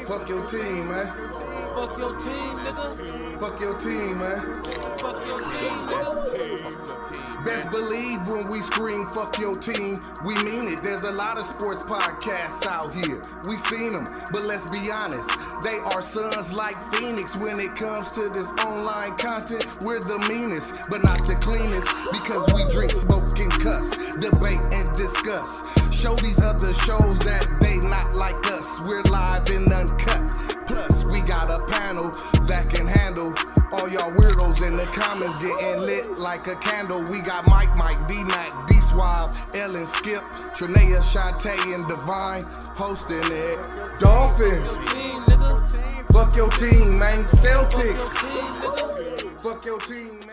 Fuck your team, man. Fuck your team, nigga. Fuck your team, man. Fuck your team, nigga. Best believe when we scream fuck your team, we mean it. There's a lot of sports podcasts out here. We seen them, but let's be honest. They are sons like Phoenix. When it comes to this online content, we're the meanest, but not the cleanest. Because we drink, smoke, and cuss, debate, and discuss. Show these other shows that they not like us. We're live and uncut. Plus, we got a panel that can handle all y'all weirdos in the comments getting lit like a candle. We got Mike, D-Mac, D-Swab, Ellen, Skip, Trinea, Shantae, and Divine hosting it. Dolphins. Fuck your team, man. Celtics. Fuck your team, man.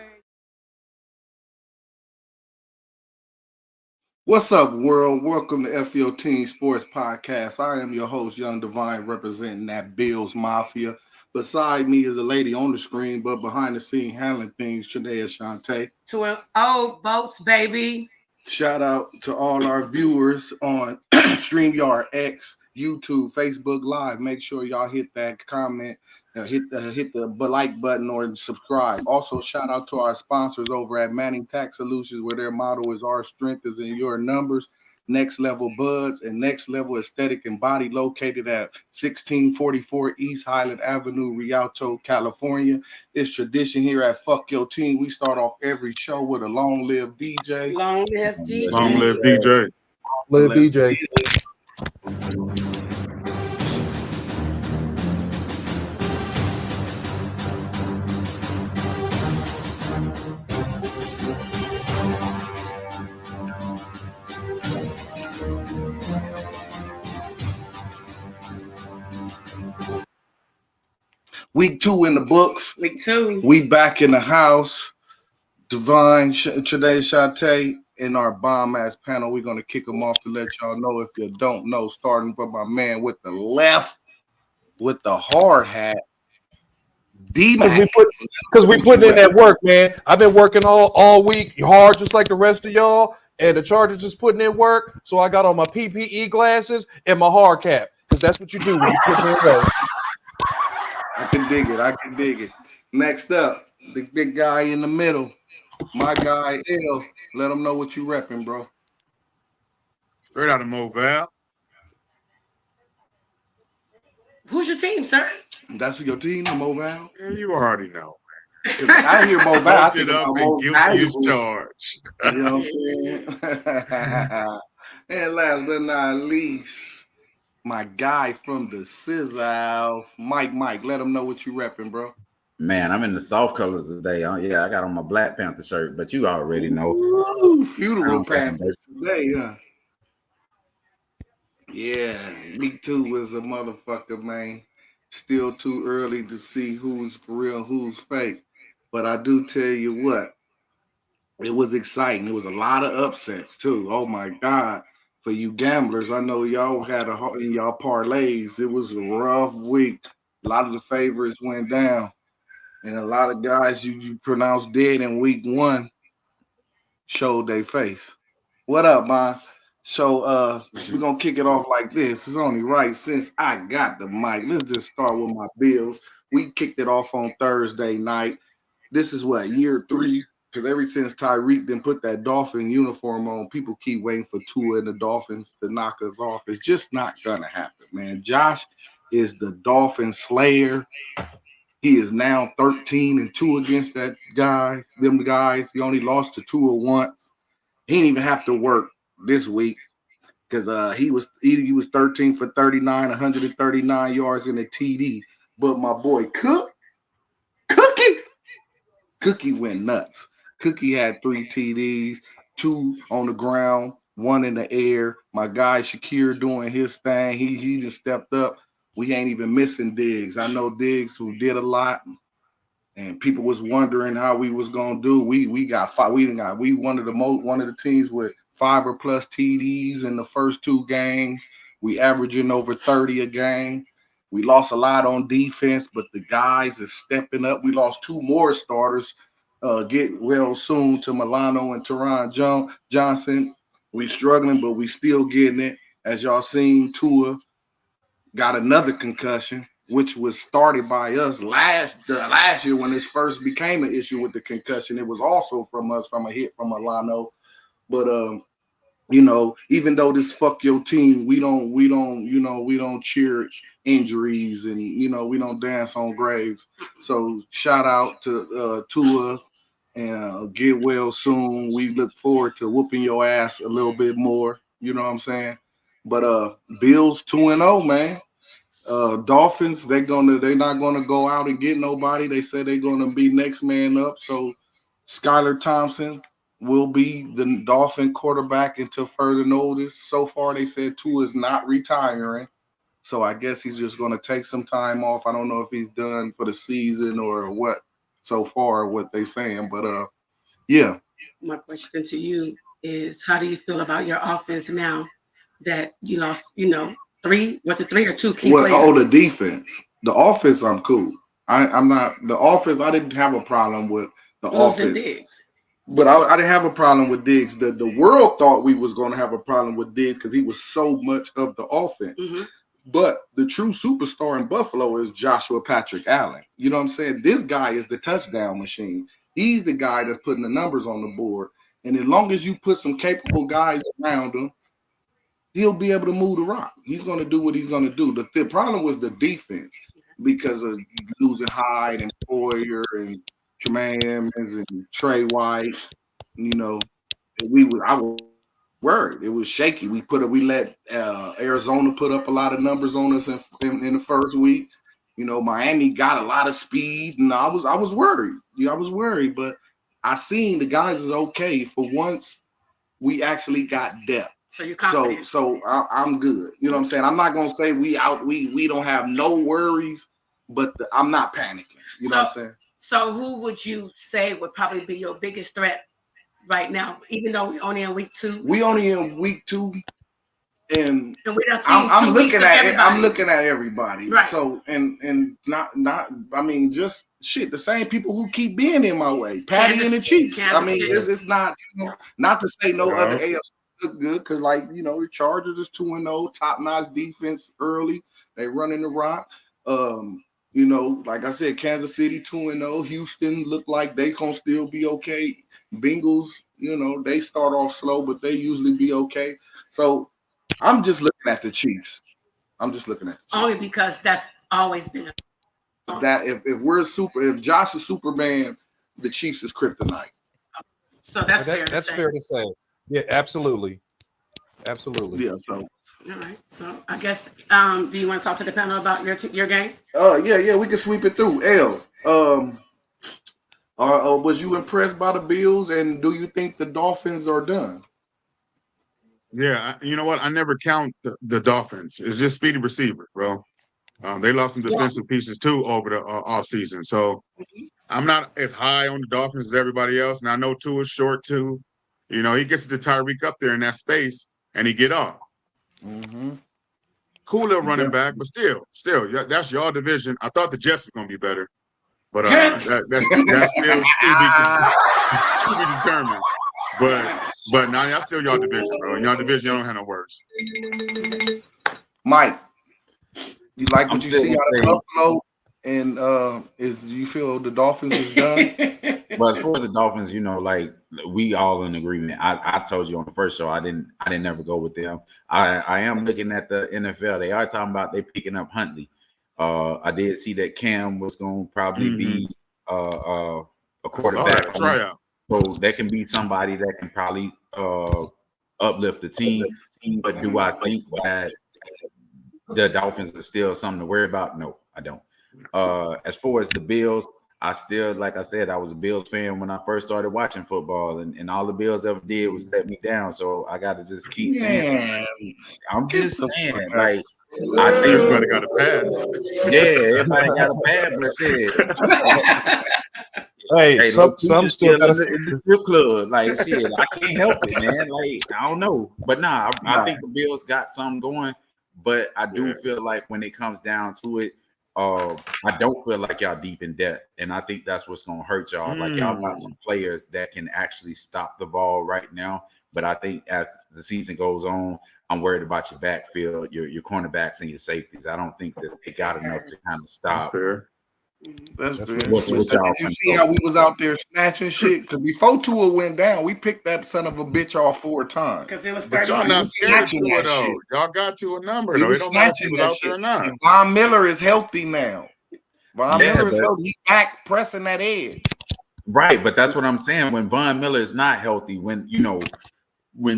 What's up, world? Welcome to FYO Team Sports Podcast. I am your host, Young Divine, representing that Bills Mafia. Beside me is a lady on the screen, but behind the scene handling things, Trinea Shantae. 12 boats, baby. Shout out to all our viewers on StreamYard X, YouTube, Facebook Live. Make sure y'all hit that comment, hit the like button or subscribe. Also, shout out to our sponsors over at Manning Tax Solutions, where their motto is "Our strength is in your numbers." Next Level Buds and Next Level Aesthetic and Body, located at 1644 East Highland Avenue, Rialto, California. It's tradition here at Fuck Your Team. We start off every show with a Long Live DJ. Long live DJ. Long live DJ. Live DJ. Week 2 in the books. Week 2. We back in the house. Divine, Trinea Shantae, in our bomb-ass panel. We're going to kick them off to let y'all know, if you don't know, starting from my man with the left, with the hard hat, D-Mac. Because we put in that work, man. I've been working all week hard, just like the rest of y'all, and the Chargers just putting in work. So I got on my PPE glasses and my hard cap, because that's what you do when you put in work. I can dig it. Next up, the big guy in the middle, my guy, L. Let him know what you repping, bro. Straight out of Mobile. Who's your team, sir? That's your team, Mobile? Yeah, you already know. I hear Mobile. I Looked it think up about and most guilty as valuable. charged. You know what I'm saying? And last but not least, my guy from the Sizzle, Mike. Let him know what you repping, bro. Man, I'm in the soft colors today. Yeah, I got on my Black Panther shirt, but you already know. Ooh, funeral Panthers today, huh? Yeah, me too was a motherfucker, man. Still too early to see who's for real, who's fake. But I do tell you what, it was exciting. It was a lot of upsets too. Oh my God. For you gamblers, I know y'all had in y'all parlays. It was a rough week. A lot of the favorites went down. And a lot of guys you pronounced dead in week 1 showed their face. What up, man? So we're gonna kick it off like this. It's only right since I got the mic. Let's just start with my Bills. We kicked it off on Thursday night. This is what, year 3? Because ever since Tyreek then put that Dolphin uniform on, people keep waiting for Tua and the Dolphins to knock us off. It's just not gonna happen, man. Josh is the Dolphin Slayer. He is now 13-2 against them guys. He only lost to Tua once. He didn't even have to work this week because he was 13 for 39, 139 yards in a TD. But my boy Cookie went nuts. Cookie had 3 TDs, 2 on the ground, 1 in the air. My guy Shakir doing his thing. He just stepped up. We ain't even missing Diggs. I know Diggs, who did a lot, and people was wondering how we was gonna do. We got 5. We one of the teams with 5 or plus TDs in the first 2 games. We averaging over 30 a game. We lost a lot on defense, but the guys is stepping up. We lost 2 more starters. Get well soon to Milano and Teron Johnson. We struggling, but we still getting it. As y'all seen, Tua got another concussion, which was started by us last year when this first became an issue with the concussion. It was also from us, from a hit from Alano. But even though this fuck your team, we don't cheer injuries, and we don't dance on graves. So shout out to Tua, and get well soon. We look forward to whooping your ass a little bit more. You know what I'm saying? But Bills 2-0, man. Dolphins, they're not gonna go out and get nobody. They said they're gonna be next man up. So Skylar Thompson will be the Dolphin quarterback until further notice. So far, they said Tua is not retiring. So I guess he's just gonna take some time off. I don't know if he's done for the season or what so far, what they saying, but yeah. My question to you is, how do you feel about your offense now that you lost, 3 or 2 key players? Oh, the defense. The offense, I'm cool. I'm not the offense. I didn't have a problem with the offense. Diggs. But I didn't have a problem with Diggs. The world thought we was going to have a problem with Diggs because he was so much of the offense. Mm-hmm. But the true superstar in Buffalo is Joshua Patrick Allen. You know what I'm saying? This guy is the touchdown machine. He's the guy that's putting the numbers on the board. And as long as you put some capable guys around him, he'll be able to move the rock. He's going to do what he's going to do. The problem was the defense because of losing Hyde and Poyer and Jermaine Emmons and Trey White. I was worried. It was shaky. We let Arizona put up a lot of numbers on us in the first week. Miami got a lot of speed, and I was worried. I was worried, but I seen the guys is okay for once. We actually got depth. So you're confident. So I'm good. You know what I'm saying? I'm not gonna say we don't have no worries, but I'm not panicking. You know what I'm saying? So who would you say would probably be your biggest threat right now, even though we're only in week 2? We only in week 2, and we done seen I'm 2 looking weeks of at everybody. I'm looking at everybody. Right. So and not I mean just shit. The same people who keep being in my way, Patty and the Chiefs. It's not not to say no other AFC look good because the Chargers is 2-0, top notch defense early. They running the rock. Like I said, Kansas City 2-0. Houston look like they gonna still be okay. Bengals, they start off slow, but they usually be okay. So I'm just looking at the Chiefs. Only because that's always been that if Josh is Superman, the Chiefs is kryptonite. So that's fair. That's fair to say. Yeah, absolutely. Yeah. So. All right. So I guess do you want to talk to the panel about your game? Yeah. We can sweep it through. Was you impressed by the Bills, and do you think the Dolphins are done? Yeah, you know what? I never count the Dolphins. It's just speedy receivers, bro. They lost some defensive pieces too over the off season, so I'm not as high on the Dolphins as everybody else. And I know Tua is short too. He gets the Tyreek up there in that space, and he get off. Mm-hmm. Cool little running back, but still, that's your division. I thought the Jets were gonna be better, but that's still to be determined. But now that's still your division, bro. Your division, you don't have no worries. Mike, you like what you see out of Buffalo, and you feel the Dolphins is done? But as far as the Dolphins, we all in agreement. I told you on the first show I didn't ever go with them. I am looking at the NFL. They are talking about they picking up Huntley. I did see that Cam was going to probably be a quarterback. Tryout. So that can be somebody that can probably uplift the team. But do I think that the Dolphins are still something to worry about? No, I don't. As far as the Bills, I still, like I said, I was a Bills fan when I first started watching football, and all the Bills ever did was let me down. So I got to just keep saying, I'm just saying, I think everybody got a pass. Yeah, everybody got a pass, but shit. Hey, some still got in the strip club. Shit, I can't help it, man. I don't know, but I think the Bills got something going. But I do feel like when it comes down to it, I don't feel like y'all deep in debt, and I think that's what's gonna hurt y'all. Like y'all got some players that can actually stop the ball right now, But I think as the season goes on, I'm worried about your backfield, your cornerbacks, and your safeties. I don't think that they got enough to kind of That's stop. fair. That's That's fair. real. What's But y'all did you see how we was out there snatching shit? Because before Tua went down, we picked that son of a bitch off 4 times. Because it was But 30 y'all We not was scared to snatching do it that though. shit. Y'all got to a number We though. It was don't matter if he snatching was that out there shit. or not. And Von Miller is healthy now. Von Yeah, Miller is but healthy. He back pressing that edge. right, but that's what I'm saying. When Von Miller is not healthy, when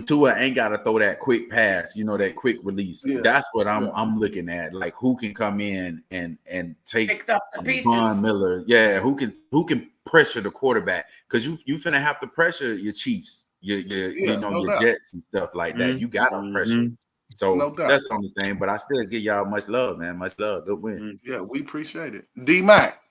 Tua ain't got to throw that quick pass, that quick release. Yeah. That's what Yeah. I'm looking at. Like who can come in and take picked up the pieces. Von Miller? Yeah, who can pressure the quarterback? Because you finna have to pressure your Chiefs, your no your doubt. Jets and stuff like that. You got to pressure. So No doubt. that's the only thing. But I still give y'all much love, man. Much love. Good win. Yeah, we appreciate it. D-Mac.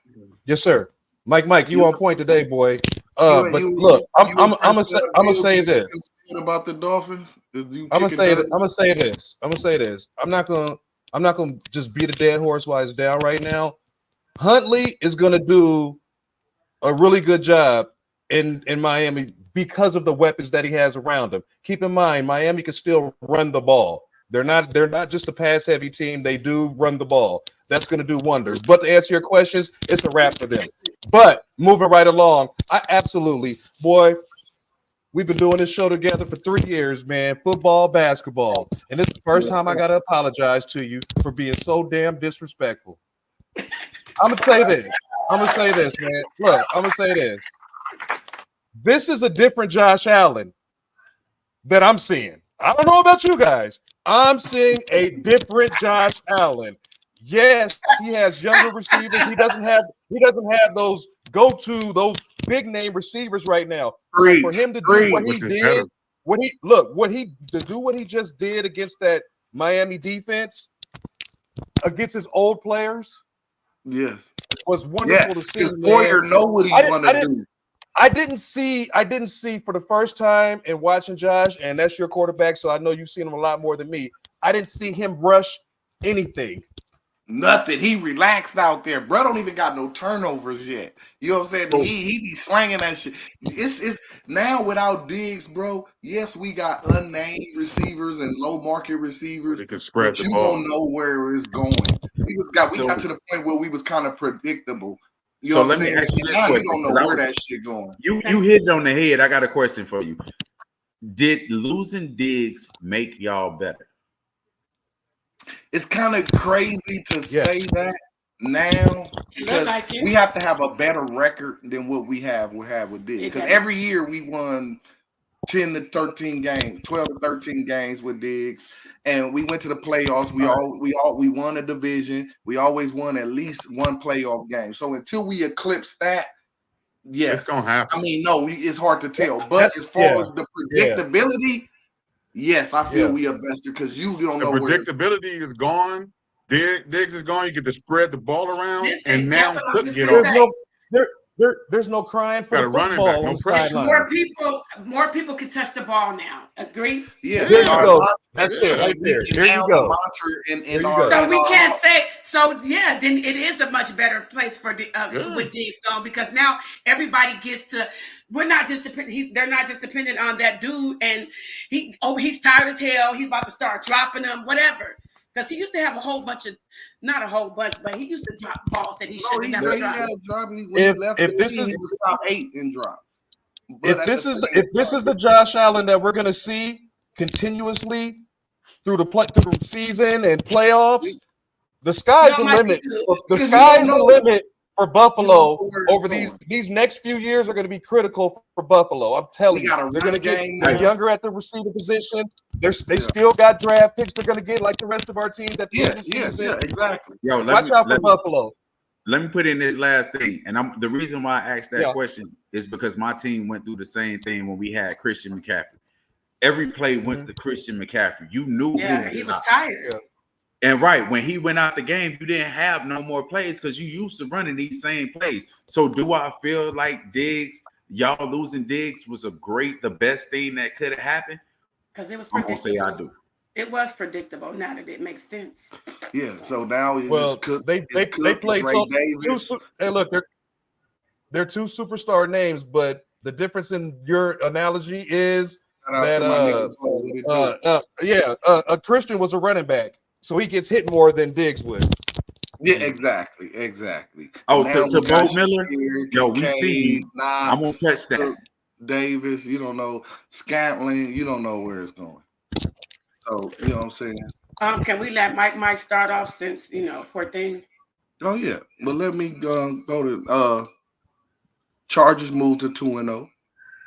Yes, sir. Mike, you on point today, boy. But look, I'm gonna say this. About the Dolphins. I'm gonna say this. I'm not gonna just beat a dead horse while it's down right now. Huntley is gonna do a really good job in Miami because of the weapons that he has around him. Keep in mind, Miami can still run the ball. They're not just a pass heavy team. They do run the ball. That's going to do wonders. But to answer your questions, it's a wrap for them. But moving right along, boy, we've been doing this show together for 3 years, man. Football, basketball. And it's the first time I got to apologize to you for being so damn disrespectful. I'm going to say this, man. Look, I'm going to say this. This is a different Josh Allen that I'm seeing. I don't know about you guys. I'm seeing a different Josh Allen. Yes, he has younger receivers. He doesn't have those those big name receivers right now. So for him to do what he did, what he just did against that Miami defense, against his old players, yes, was wonderful to see. Boyer know what he's gonna do. I didn't see for the first time in watching Josh, and that's your quarterback, so I know you've seen him a lot more than me. I didn't see him rush anything. Nothing. He relaxed out there. Bro don't even got no turnovers yet. You know what I'm saying? Oh. He be slanging that shit. It's now without Diggs, bro. Yes, we got unnamed receivers and low market receivers. They can spread the you ball. don't know where it's going. We got to the point where we was kind of predictable. You know what I'm saying? Ask you And this now question, you don't know where that shit going. You hit it on the head. I got a question for you. Did losing Diggs make y'all better? It's kind of crazy to say that now because we have to have a better record than what we have with Diggs. Because every year we won 10 to 13 games, 12 to 13 games with Diggs, and we went to the playoffs. We won a division. We always won at least one playoff game. So until we eclipse that, yes, it's gonna happen. I mean, no, it's hard to tell. But as far as the predictability, yes, I feel we are best because you don't know the predictability is gone. Diggs is gone. You get to spread the ball around, and now couldn't get off. There's no crying for the football back, on no the pressure. sideline. More people can touch the ball now. Agree? Yeah, there you go. That's it right there. There you go. So we can't say so. Yeah, then it is a much better place for with Diggs gone because now everybody gets to. We're not just dependent. They're not just dependent on that dude, and he's tired as hell. He's about to start dropping them, whatever. Because he used to have a whole bunch of, not a whole bunch, but he used to drop balls that he should have never dropped. If this is he was top 8 in drop. If this is the Josh Allen that we're going to see continuously through the season and playoffs, the sky's the limit. The sky's the limit for Buffalo over these next few years are going to be critical for Buffalo. I'm telling you, they're going to get younger at the receiver position. They still got draft picks. They're going to get like the rest of our teams at the end of the season. Yeah, exactly. Watch out for Buffalo. Let me put in this last thing, and the reason why I asked that question is because my team went through the same thing when we had Christian McCaffrey. Every play went to Christian McCaffrey. You knew he was tired. Yeah. And when he went out the game, you didn't have no more plays because you used to running these same plays. So do I feel like Diggs, y'all losing Diggs was the best thing that could have happened? Because it was I'm gonna say I do. It was predictable. Now that it makes sense. Yeah. So now they play two. Hey, look, they're two superstar names, but the difference in your analogy is Shout out that to my nigga Bo. What it do? Christian was a running back, so he gets hit more than Diggs would. Yeah, exactly. Oh, And now to we got Bo Miller. Shakir, Yo, we see Kincaid, you. I'm gonna Knox, touch that. Cook, Davis. You don't know Scantling. You don't know where it's going. So you know what I'm saying. Can we let Mike start off since poor thing? Oh yeah, but let me go to Chargers moved to 2-0.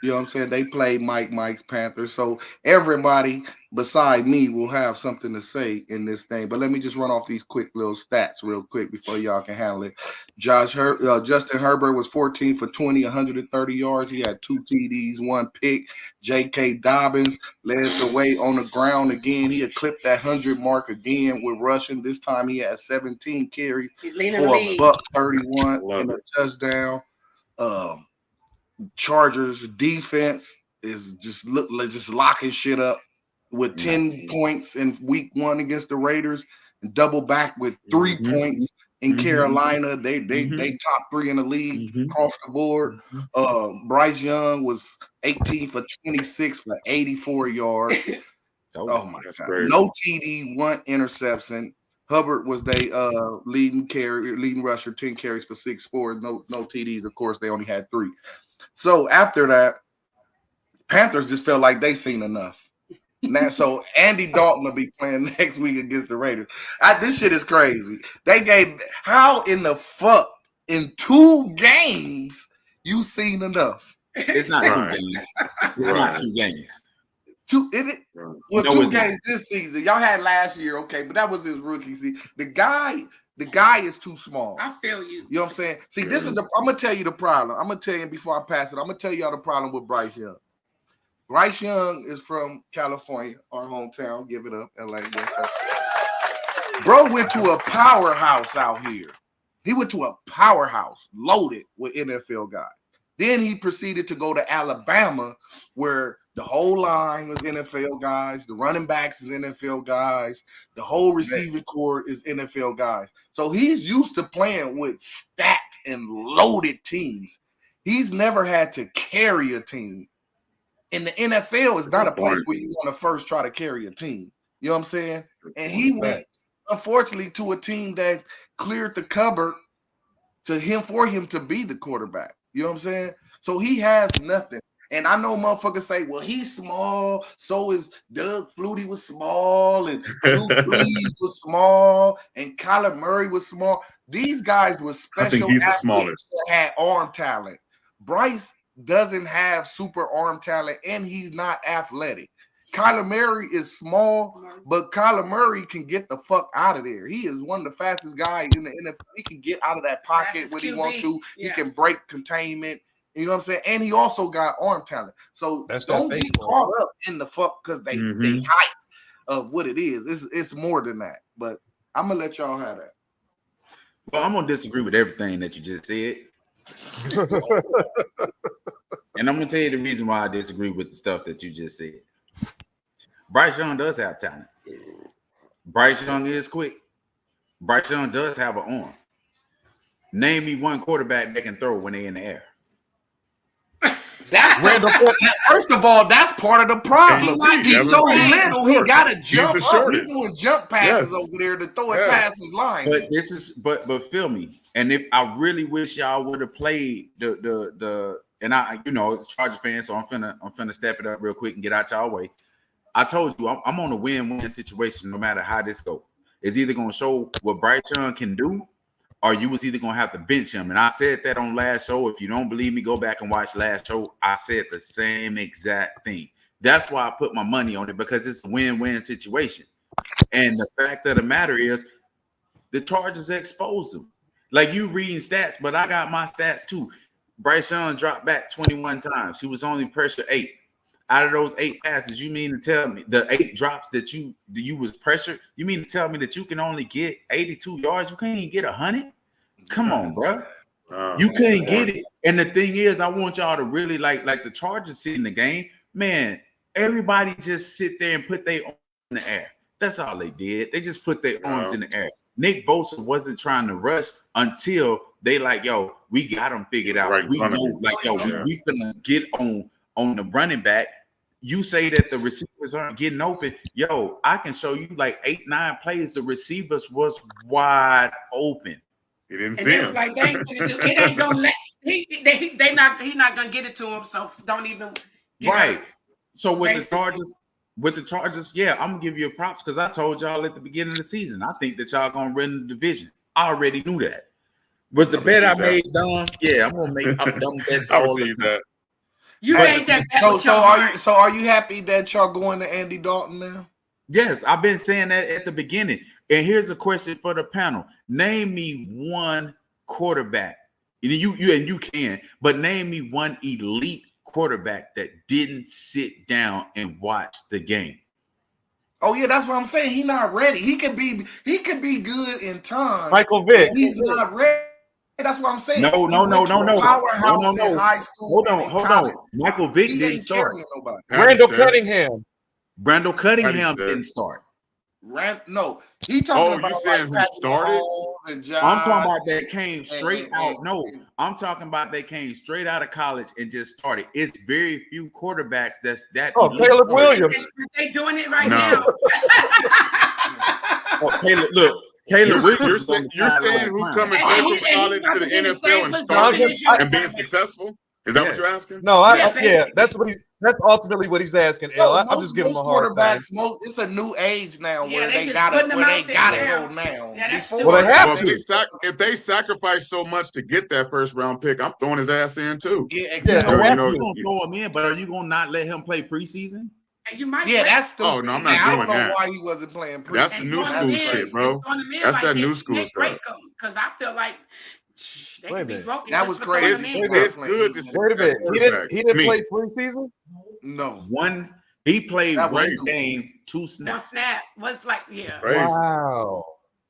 You know what I'm saying? They play Mike's Panthers. So everybody beside me will have something to say in this thing. But let me just run off these quick little stats real quick before y'all can handle it. Justin Herbert was 14 for 20, 130 yards. He had 2 TDs, 1 pick. J.K. Dobbins led the way on the ground again. He had clipped that 100 mark again with rushing. This time he had 17 carries for a $131 and a touchdown. Chargers defense is just locking shit up with 10 points in week 1 against the Raiders and double back with 3 points in Carolina. They top 3 in the league across the board. Bryce Young was 18 for 26 for 84 yards. Oh my God. Crazy. No TD, 1 interception. Hubbard was their leading rusher, 10 carries for 6-4. No TDs, of course, they only had 3. So after that, Panthers just felt like they seen enough. Now, so Andy Dalton will be playing next week against the Raiders. This shit is crazy. How in the fuck in 2 games you seen enough? It's not 2 games. It's not 2 games. 2 games this season. Y'all had last year, okay, but that was his rookie season. The guy is too small. I feel you. You know what I'm saying? See, this is I'm gonna tell you the problem. I'm gonna tell you before I pass it. I'm gonna tell y'all the problem with Bryce Young. Bryce Young is from California, our hometown. Give it up, LA. Bro went to a powerhouse out here. He went to a powerhouse loaded with NFL guys. Then he proceeded to go to Alabama, where the whole line was NFL guys, the running backs is NFL guys, the whole receiving core is NFL guys. So he's used to playing with stacked and loaded teams. He's never had to carry a team. In the NFL, it's not a place where you want to first try to carry a team. You know what I'm saying? And he went, unfortunately, to a team that cleared the cupboard for him to be the quarterback. You know what I'm saying? So he has nothing. And I know motherfuckers say, well, he's small. So is Doug Flutie was small, and Drew Brees was small, and Kyler Murray was small. These guys were special athletes that had arm talent. Bryce doesn't have super arm talent, and he's not athletic. Kyler Murray is small, but Kyler Murray can get the fuck out of there. He is one of the fastest guys in the NFL. He can get out of that pocket when he wants to. Yeah. He can break containment. You know what I'm saying? And he also got arm talent. So don't get caught up in the fuck because they hype of what it is. It's more than that. But I'm gonna let y'all have that. Well, I'm gonna disagree with everything that you just said. And I'm gonna tell you the reason why I disagree with the stuff that you just said. Bryce Young does have talent. Bryce Young is quick. Bryce Young does have an arm. Name me one quarterback that can throw when they're in the air. First of all, that's part of the problem. He's so little, he got to jump up. He's doing jump passes over there to throw it past his line. But this is, but feel me. And if I really wish y'all would have played the and I, it's Charger fan, so I'm finna step it up real quick and get out y'all way. I told you I'm on a win-win situation no matter how this goes. It's either gonna show what Bryce Young can do, or you was either gonna have to bench him. And I said that on last show. If you don't believe me, go back and watch last show. I said the same exact thing. That's why I put my money on it, because it's a win-win situation. And the fact of the matter is, the Chargers exposed him. Like, you reading stats, but I got my stats too. Bryce Young dropped back 21 times. He was only pressure 8. Out of those 8 passes, you mean to tell me the 8 drops that you was pressured? You mean to tell me that you can only get 82 yards? You can't even get 100? Come on, bro. You can't get it. And the thing is, I want y'all to really like the Chargers sit in the game. Man, everybody just sit there and put their arms in the air. That's all they did. They just put their arms in the air. Nick Bosa wasn't trying to rush until they like, yo, we got him figured out. We know, like, yo, we finna get on the running back. you say that the receivers aren't getting open. Yo, I can show you like 8-9 plays. The receivers was wide open. He didn't And see it was him. like they ain't gonna do. It ain't gonna let. He's not gonna get it to him. So don't even. Get Right. hurt. So with Basically. the Chargers, yeah, I'm gonna give you a props because I told y'all at the beginning of the season, I think that y'all gonna win the division. I already knew that. Was the I bet I received that. made dumb? Yeah, I'm gonna make up dumb bets I all the received time. that. You But- made that. So are you happy that y'all going to Andy Dalton now? Yes, I've been saying that at the beginning. And here's a question for the panel: name me one quarterback. You can, but name me one elite quarterback that didn't sit down and watch the game. Oh yeah, that's what I'm saying. He not ready. He could be good in time. Michael Vick. He's not ready. That's what I'm saying. No. Powerhouse in high school. Hold on. Michael Vick He didn't ain't start. carrying nobody. Randall Patty said. Cunningham. Brandel Cunningham said. didn't start. No, he talking about you saying who Patrick started? Mahomes and Josh. I'm talking about that came straight and- out. No, I'm talking about they came straight out of college and just started. It's very few quarterbacks that's that. Oh, elite. Caleb Williams. They doing it right No. now. Oh, Caleb, look, Caleb You're Williams. saying who coming And straight he- from and he college to the probably did the NFL and same starting position as and being you. successful? Is that what Yeah. you're asking? No, Yeah, that's ultimately what he's asking. No, I'm just giving him a hard time. It's a new age now Yeah, where they they just gotta putting them out there go now. now. Yeah, that's Before, Well, they have Well, to. if they sacrifice so much to get that first round pick, I'm throwing his ass in too. Yeah, Yeah, exactly. No, they you have know, to. gonna throw him in, but are you gonna not let him play preseason? You might. Yeah, that's stupid. Oh, no, I'm not I don't doing know that. why he wasn't playing preseason. That's the new school shit, bro. That's that new school stuff. Because I feel like they Wait a could be minute. broken. That just was for throwing crazy. them in. It's good to see. Wait a minute. He didn't Me. play preseason? No, He played That one was- game, 2 One snaps. snap was like, yeah. Crazy. Wow.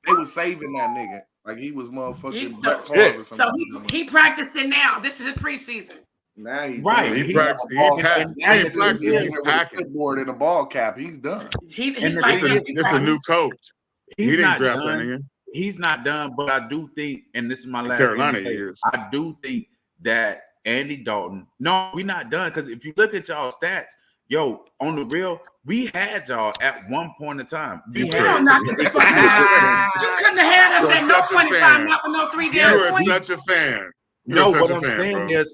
they was saving that nigga like he was motherfucking He's Brett so- Favre or So something. he practicing now. This is a preseason. Now he's Right. done. He He- practiced. He and- packed. and- He and ain't practicing. the He's with a packing. clipboard and a ball cap. He's done. He And the like thing is, This a new coach. He's He didn't not draft that done. nigga. He's not done, but I do think, and this is my In last Carolina, thing to he say, is. I do think that Andy Dalton. No, we're not done because if you look at y'all stats, yo, on the real, we had y'all at one point in time. We You had not you couldn't have had us You're at no such a point in fan. time, not with no 3 You damn are points. such a fan. You're No, such what a I'm fan, saying bro. is,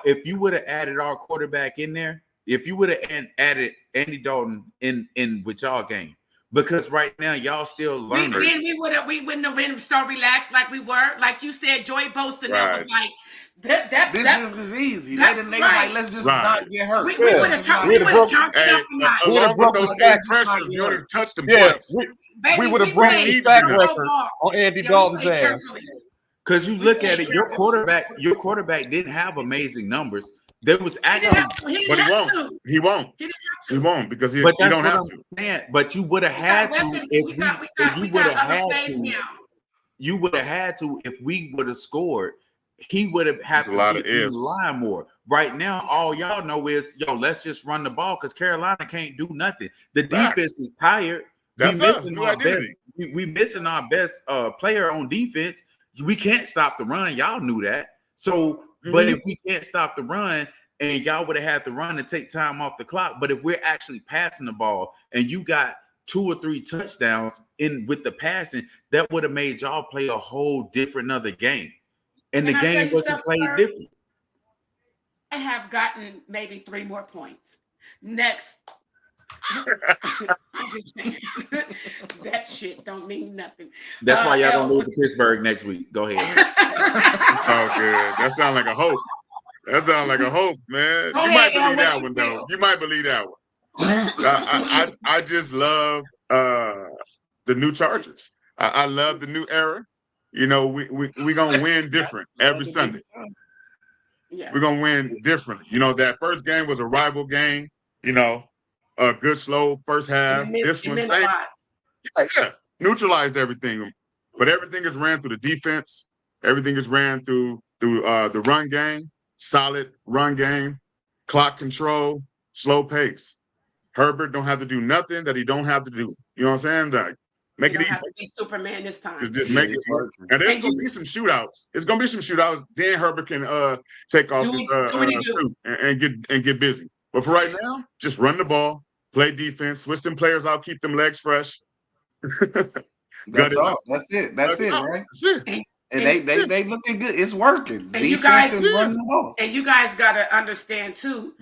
if you would have added our quarterback in there, if you would have added Andy Dalton in with y'all game, because right now y'all still learning. We wouldn't have been so relaxed like we were. Like you said, Joy Bosa, that was like This is easy. that- They didn't right. like, let's just Right. not get hurt. we would have turned We'd have it Hey, up a notch. We'd have along broke with those the same sack. pressures, you only touched him Yeah, twice. we would have Baby, broke played the sack so record hard. on Andy Yeah, we Dalton's played ass. carefully. Because you look at it, your quarterback didn't have amazing numbers. There was He didn't actually, have to. He But didn't he have won't. to. He won't. He didn't have to. He won't because he but that's don't what have I'm to. saying. But you would have We had got to weapons. if We you got would have other had plays to. now. You would have had to if we would have scored. He would have had There's a to lot be of in the ifs. line more. Right now, all y'all know is let's just run the ball because Carolina can't do nothing. The Facts. defense is tired. That's we us, missing new our identity. best. We missing our best player on defense. We can't stop the run. Y'all knew that. So, but if we can't stop the run, and y'all would have had to run and take time off the clock. But if we're actually passing the ball and you got 2 or 3 touchdowns in with the passing, that would have made y'all play a whole different other game. And the Can I tell game you wasn't something, played sir? different. I have gotten maybe 3 more points. Next. I'm just saying. That shit don't mean nothing. That's why y'all L, gonna lose to Pittsburgh next week. Go ahead. It's all good. That sounds like a hope. That sounds like a hope, man. Go You ahead, might Al, believe what that you one though. feel? You might believe that one. I just love the new Chargers. I love the new era. You know, we gonna win different every Sunday. Yeah. We're gonna win differently. You know, that first game was a rival game. You know, a good slow first half. This one, same. Yeah, neutralized everything, but everything is ran through the defense. Everything is ran through the run game. Solid run game, clock control, slow pace. Herbert don't have to do nothing that he don't have to do. You know what I'm saying? Like, make You it don't easy. have to be Superman this time. Just make it work. And there's gonna be some shootouts. It's gonna be some shootouts. Dan Herbert can take off his suit and get busy. But for right now, just run the ball, play defense, switch them players out, keep them legs fresh. That's all. That's it. That's it, right? That's it. And they looking good. It's working. And you Defense guys- is running the ball. And you guys got to understand too,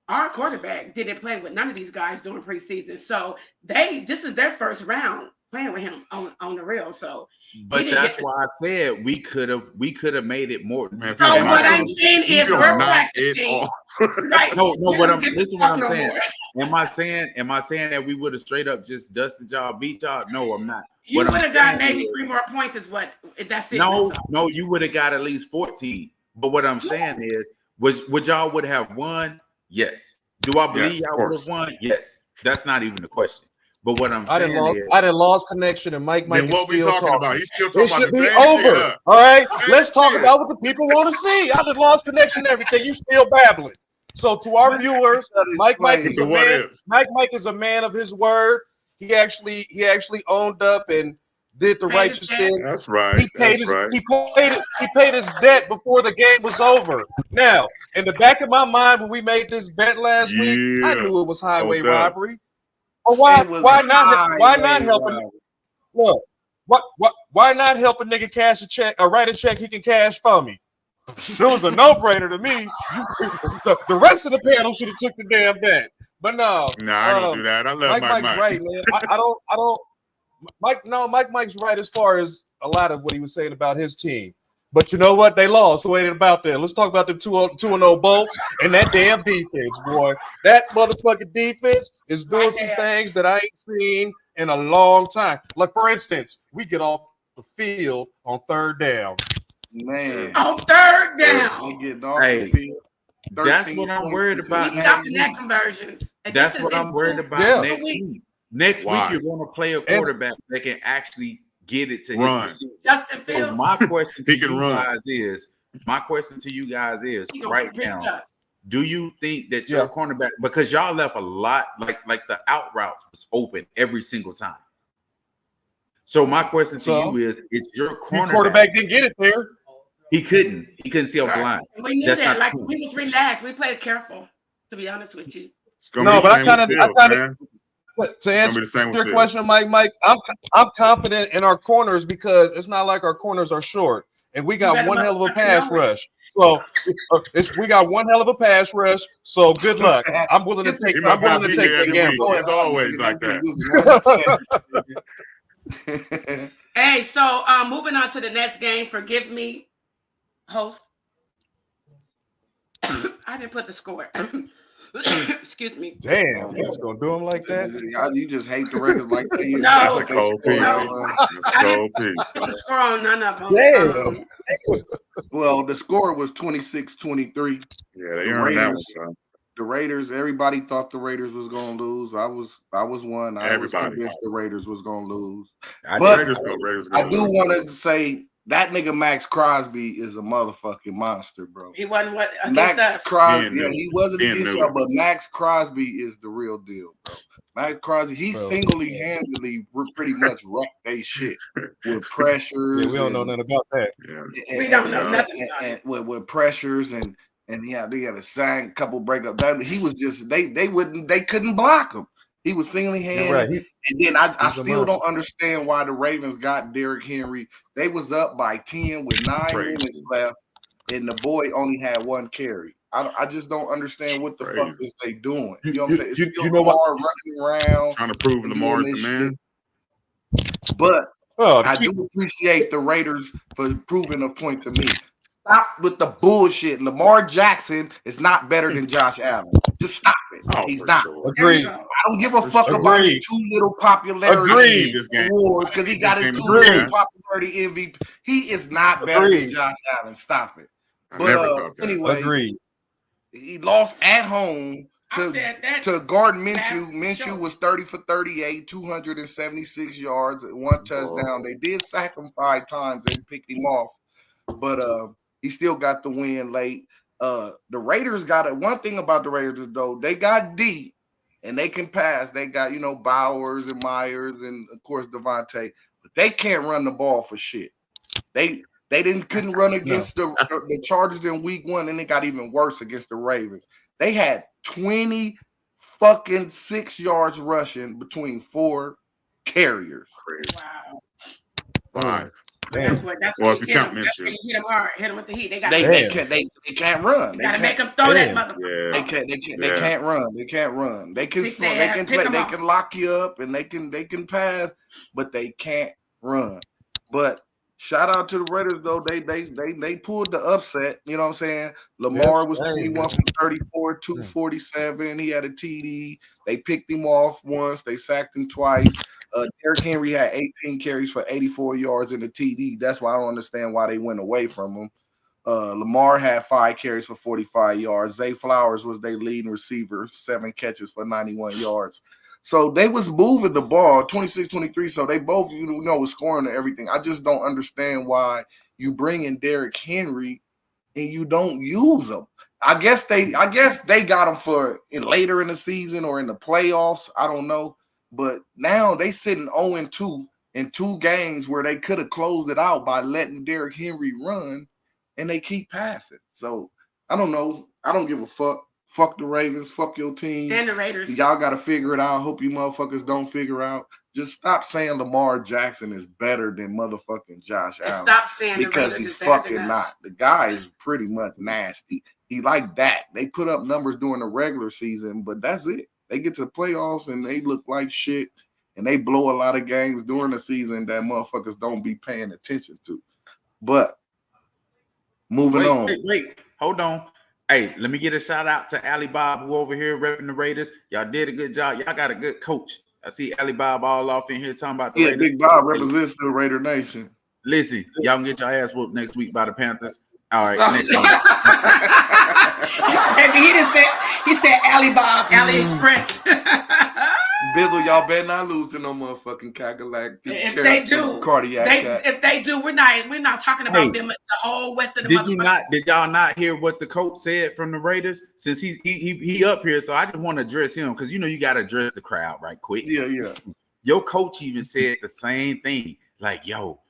our quarterback didn't play with none of these guys during preseason. So this is their first round playing with him on the real. So But that's why I said we could have made it more. Man, So people what knock I'm it- saying is people we're knock it practicing. off. Right? No, You what don't I'm get to listen what talk I'm no saying. more. Am I saying that we would have straight up just dusted y'all, beat y'all? No, I'm not. You What would I'm have got saying maybe is- 3 more points. Is what? That's it. No, That's all. no, you would have got at least 14. But what I'm saying is, would y'all would have won? Yes. Do I believe Yes, of y'all would have course. won? Yes. That's not even the question. But what I'm I saying didn't is, lost connection, and Mike Then is what we still talking talking. about? He's still talking It about should the be same over. shit, huh? All right, Same let's talk shit. about what the people want to see. I done lost connection and everything. You still babbling. So to our viewers, Mike is The a what man. ifs. Mike is a man of his word. He actually owned up and did the Paid his righteous debt. thing. That's right. He paid his debt before the game was over. Now, in the back of my mind, when we made this bet last week, I Yeah. knew it was highway No doubt. robbery. But why It was not highway helping? robbery. Look, why not help a nigga cash a check or write a check he can cash for me? It was a no-brainer to me. The rest of the panel should have took the damn bet. But no, Nah, I don't do that. I love Mike's right, man. I don't. Mike's right as far as a lot of what he was saying about his team. But you know what? They lost. So it ain't about that. Let's talk about the 2-0 Bolts and that damn defense, boy. That motherfucking defense is doing some things that I ain't seen in a long time. Like, for instance, we get off the field on 3rd down. Man, On 3rd they down. getting off Hey, the field. that's 13 what I'm points worried into about We the stopping game. that conversions. And that's this what is I'm worried about Yeah. next week. Next Why? week, you're going to play a quarterback that can actually get it to Run. his receiver. Justin So Fields. my question to He can you run. guys is, He gonna right get picked now, up. do you think that your cornerback, because y'all left a lot, like the out routes was open every single time. So my question to you is your Your cornerback, quarterback didn't get it there. he couldn't see off the line. We knew That's that. not Like true. we was relaxed. We played careful. To be honest with you. It's gonna No, be the but same with Fields, man. To answer be the same with your Fields. question, Mike, I'm confident in our corners because it's not like our corners are short, and we got one hell of a pass rush. So we got one hell of a pass rush. So good luck. I'm willing to take. He I'm must not willing to be take here that every week. gamble. It's always like that. Hey, so moving on to the next game. Forgive me, host. I didn't put the score. Excuse me. Damn, you just gonna do him like that? You just hate the Raiders like that. No. That's a cold piece. No. That's a cold piece. Put the score on none of them. Damn. Well, the score was 26-23. Yeah, they The earned that one, Raiders, son. the Raiders, everybody thought the Raiders was gonna lose. I was one. I was Everybody. convinced the Raiders was gonna lose. I But Raiders are I gonna do lose. want to say that nigga Max Crosby is a motherfucking monster, bro. He wasn't what against Max us. Crosby, He yeah, knew. he wasn't He against knew. y'all, but Max Crosby is the real deal, bro. Max Crosby, he Bro. single-handedly pretty much wrecked they shit with pressures. Yeah, we don't know nothing about that. Yeah. We don't know nothing about and with pressures and yeah, they had a sign couple breakup. That he was just they couldn't block him. He was single-handed. You're right. And then I he's a still don't monster. understand why the Ravens got Derrick Henry. They was up by 10 with 9 Crazy. minutes left, and the boy only had 1 carry. I just don't understand what the fuck Crazy. is they doing. You know what I'm saying? It's You still know what? Lamar running around. Trying to prove and Lamar's doing the this man. shit. But Oh, I do appreciate the Raiders for proving a point to me. Stop with the bullshit. Lamar Jackson is not better than Josh Allen. Just stop it. Oh, He's for not. sure. agreed. I don't give a fuck about his 2 little popularity Agreed. This game. awards because he got his This 2 game little is popularity MVP. He is not better than Agreed. Josh Allen. Stop it. I But never thought that. anyway, Agreed. he lost at home I said that. to Gardner Minshew. That's Minshew sure. was 30 for 38, 276 yards, 1 touchdown. They did sack him 5 times and picked him off, but he still got the win late. The Raiders got it. One thing about the Raiders is though they got deep and they can pass. They got Bowers and Myers and of course Devontae, but they can't run the ball for shit. They couldn't run against the Chargers in week 1, and it got even worse against the Ravens. They had 20 fucking 6 yards rushing between 4 carriers. Crazy. Wow. 5. That's what. That's Well, what if you you hit count them. That's Minshew. when you hit them hard. Hit them with the heat. They got. They can't run. You They gotta can't. make them throw that Damn. motherfucker. Yeah. They can't run. They can't run. They can Pick slow, their they ass, can pick play, 'em they off. can lock you up and they can pass, but they can't run. But shout out to the Raiders though. They pulled the upset. You know what I'm saying? Lamar was 21 for 34, 247. He had a TD. They picked him off once. They sacked him twice. Derrick Henry had 18 carries for 84 yards in the TD. That's why I don't understand why they went away from him. Lamar had 5 carries for 45 yards. Zay Flowers was their leading receiver, 7 catches for 91 yards. So they was moving the ball 26-23. So they both, was scoring and everything. I just don't understand why you bring in Derrick Henry and you don't use him. I guess they got him for later in the season or in the playoffs. I don't know. But now they sitting 0-2 in 2 games where they could have closed it out by letting Derrick Henry run, and they keep passing. So I don't know. I don't give a fuck. Fuck the Ravens. Fuck your team. And the Raiders. Y'all got to figure it out. Hope you motherfuckers don't figure out. Just stop saying Lamar Jackson is better than motherfucking Josh And Allen. stop saying Because the Raiders he's is better than fucking us. not. The guy is pretty much nasty. He like that. They put up numbers during the regular season, but that's it. They get to the playoffs and they look like shit, and they blow a lot of games during the season that motherfuckers don't be paying attention to. But moving on. Wait. Hold on. Hey, let me get a shout out to Ali Bob, who over here repping the Raiders. Y'all did a good job. Y'all got a good coach. I see Ali Bob all off in here talking about the Raiders. Big Bob represents the Raider Nation. Listen, y'all can get your ass whooped next week by the Panthers. All right, next He said Alibaba, AliExpress. Bizzle, y'all better not lose to no motherfucking Cadillac. If they do, cardiac. if they do, we're not talking about them. The whole west of the. Did y'all not hear what the coach said from the Raiders? Since he up here, so I just want to address him because you got to address the crowd right quick. Yeah. Your coach even said the same thing. Like, yo,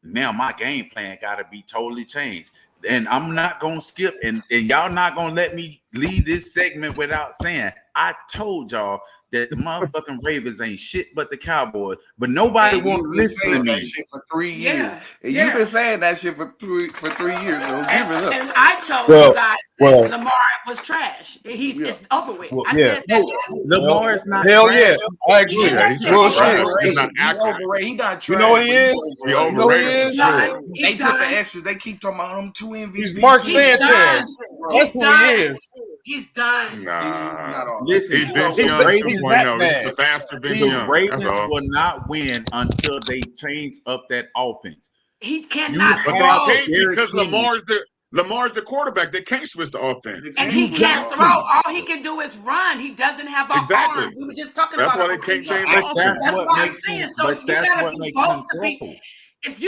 now my game plan got to be totally changed. And I'm not going to skip, and y'all not going to let me leave this segment without saying, I told y'all that the motherfucking Ravens ain't shit but the Cowboys, but nobody wants to listen to me. That shit for 3 years. Yeah, and you've been saying that shit for 3 years, so give it up. And I told you guys that Lamar was trash. It's over with. I said that. Lamar is not hell trash. yeah. I agree. He's Bullshit. He's not accurate. He not trash. You know what he is? He You know what he overrated. is? Sure. They put the extras. They keep talking about them 2 MVPs. He's Mark Sanchez. That's who he is. He's done. Nah. Listen, He's Vince the Young Ravens 2.0. This is the faster Vince The Young. Ravens That's all. will not win until they change up that offense. He cannot But throw. they can't because Lamar's the quarterback. They can't switch the offense. And he can't throw. All he can do is run. He doesn't have an Exactly. arm. We were just talking That's about why it. they can't change But the that's offense. That's what what I'm makes saying. him- So but you that's gotta what be makes both him to be. throw. If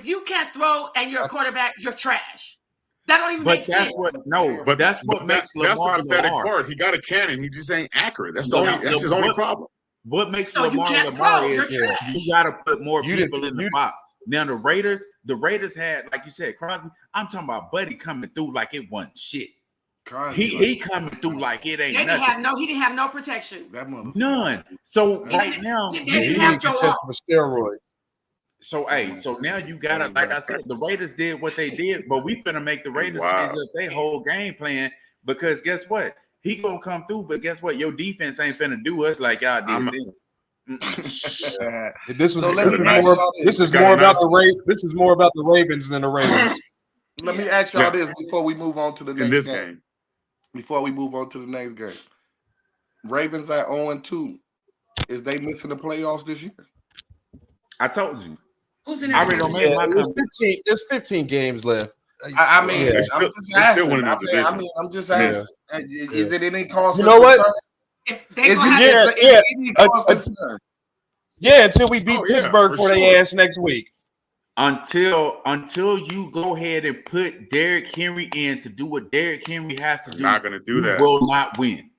you can't throw and you're a quarterback, you're trash. That don't even But make that's sense. what that's what makes That's the Lamar pathetic Lamar. part. He got a cannon. He just ain't accurate. That's No, that's his only problem. What makes So you Lamar can't Lamar throw, is you're trash. you got to put more You people didn't- in the box. Now the Raiders had, like you said, Crosby. I'm talking about Buddy coming through like it wasn't shit. He coming through like it ain't He nothing. didn't have no protection. That motherfucker. None. So right now, They Yeah, didn't he have needs to Joe test Alt. for steroids. so now you gotta, like I said, the Raiders did what they did, but we finna make the Raiders change up their whole game plan because guess what? He gonna come through, but guess what? Your defense ain't finna do us like y'all did. This is So let me ask more. y'all This is Got more a about nice- the Ravens. This is more about the Ravens than the Raiders. Let me ask y'all this before we move on to the In next this game. game. Before we move on to the next game, Ravens at 0-2. Is they missing the playoffs this year? I told you. Who's in I already don't there? make my There's 15 games left. I mean, Yeah. I'm just They're still asking. winning that division. I'm just asking. Is it any cause? You for know what? concern? If they Is gonna it- have is it any cause for concern? Yeah, until we beat Oh, yeah, Pittsburgh for for sure. their ass next week. Until you go ahead and put Derrick Henry in to do what Derrick Henry has to I'm do, not gonna do you that. will not win.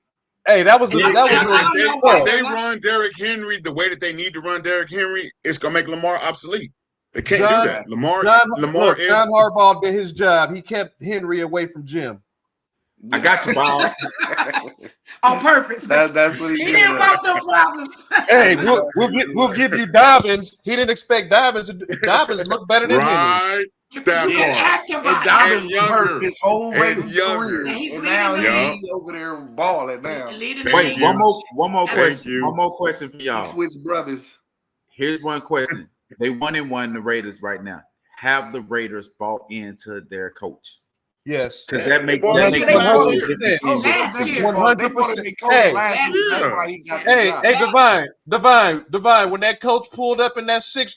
Hey, that was I don't If know. they run Derrick Henry the way that they need to run Derrick Henry, it's gonna make Lamar obsolete. They can't John- do that. Lamar John is Harbaugh did his job. He kept Henry away from Jim. I got you, Bob. On purpose. That's what he He did. didn't want the problems. Hey, we'll give you Dobbins. He didn't expect Dobbins. Dobbins look better than Henry. Right. You That didn't part. ask And about Dobbins And was hurt younger. his whole And Ravens younger. career, And he's and now leading the he's over there balling now. leading the Thank league. you. One more Thank question. you. One more question for He y'all. switched brothers. Here's one question. They 1-1 the Raiders right now. Have the Raiders bought into their coach? Yes. Because that makes bought that into makes him all last the year. difference. Oh, they Last definitely year. bought- they bought 100%. him in coach Hey. last year. That's Yeah. why he got the Hey, job. Divine. When that coach pulled up in that 6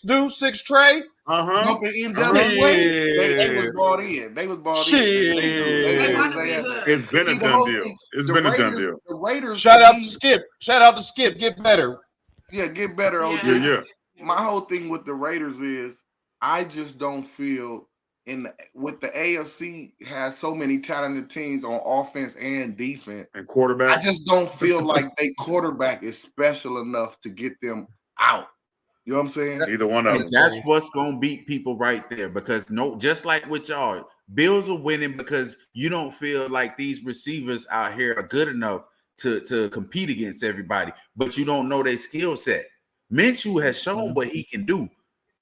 tray, Jumping NWA, they was brought in. They was brought Shit. in. They want to They be had- hood. It's been a See, the done whole deal. thing- It's the been a done Raiders- deal. The Raiders. shout to out me- to Skip. Shout out to Skip. Get better. Yeah, get better, OG. Yeah. Yeah. My whole thing with the Raiders is I just don't feel with the AFC has so many talented teams on offense and defense. And I quarterback. just don't feel like they quarterback is special enough to get them out. You know what I'm saying? Either one of And them. that's what's gonna beat people right there. Because just like with y'all, Bills are winning because you don't feel like these receivers out here are good enough to compete against everybody, but you don't know their skill set. Minshew has shown what he can do.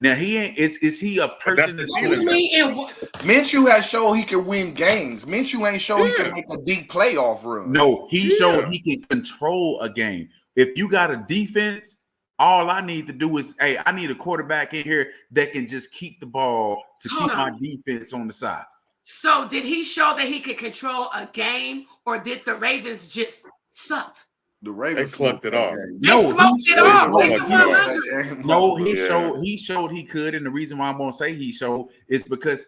Now he ain't. Is he a person that's What the do you ceiling. mean? And what? Minshew has shown he can win games. Minshew ain't shown he Yeah. can make a deep playoff run. No, he Yeah. showed he can control a game. If you got a defense, all I need to do is, hey, I need a quarterback in here that can just keep the ball to Hold keep my on. defense on the side. So did he show that he could control a game, or did the Ravens just sucked? The Ravens They clucked it off. They No, smoked he it showed- off. They no, were he 100. No, he Yeah. showed he could, and the reason why I'm gonna say he showed is because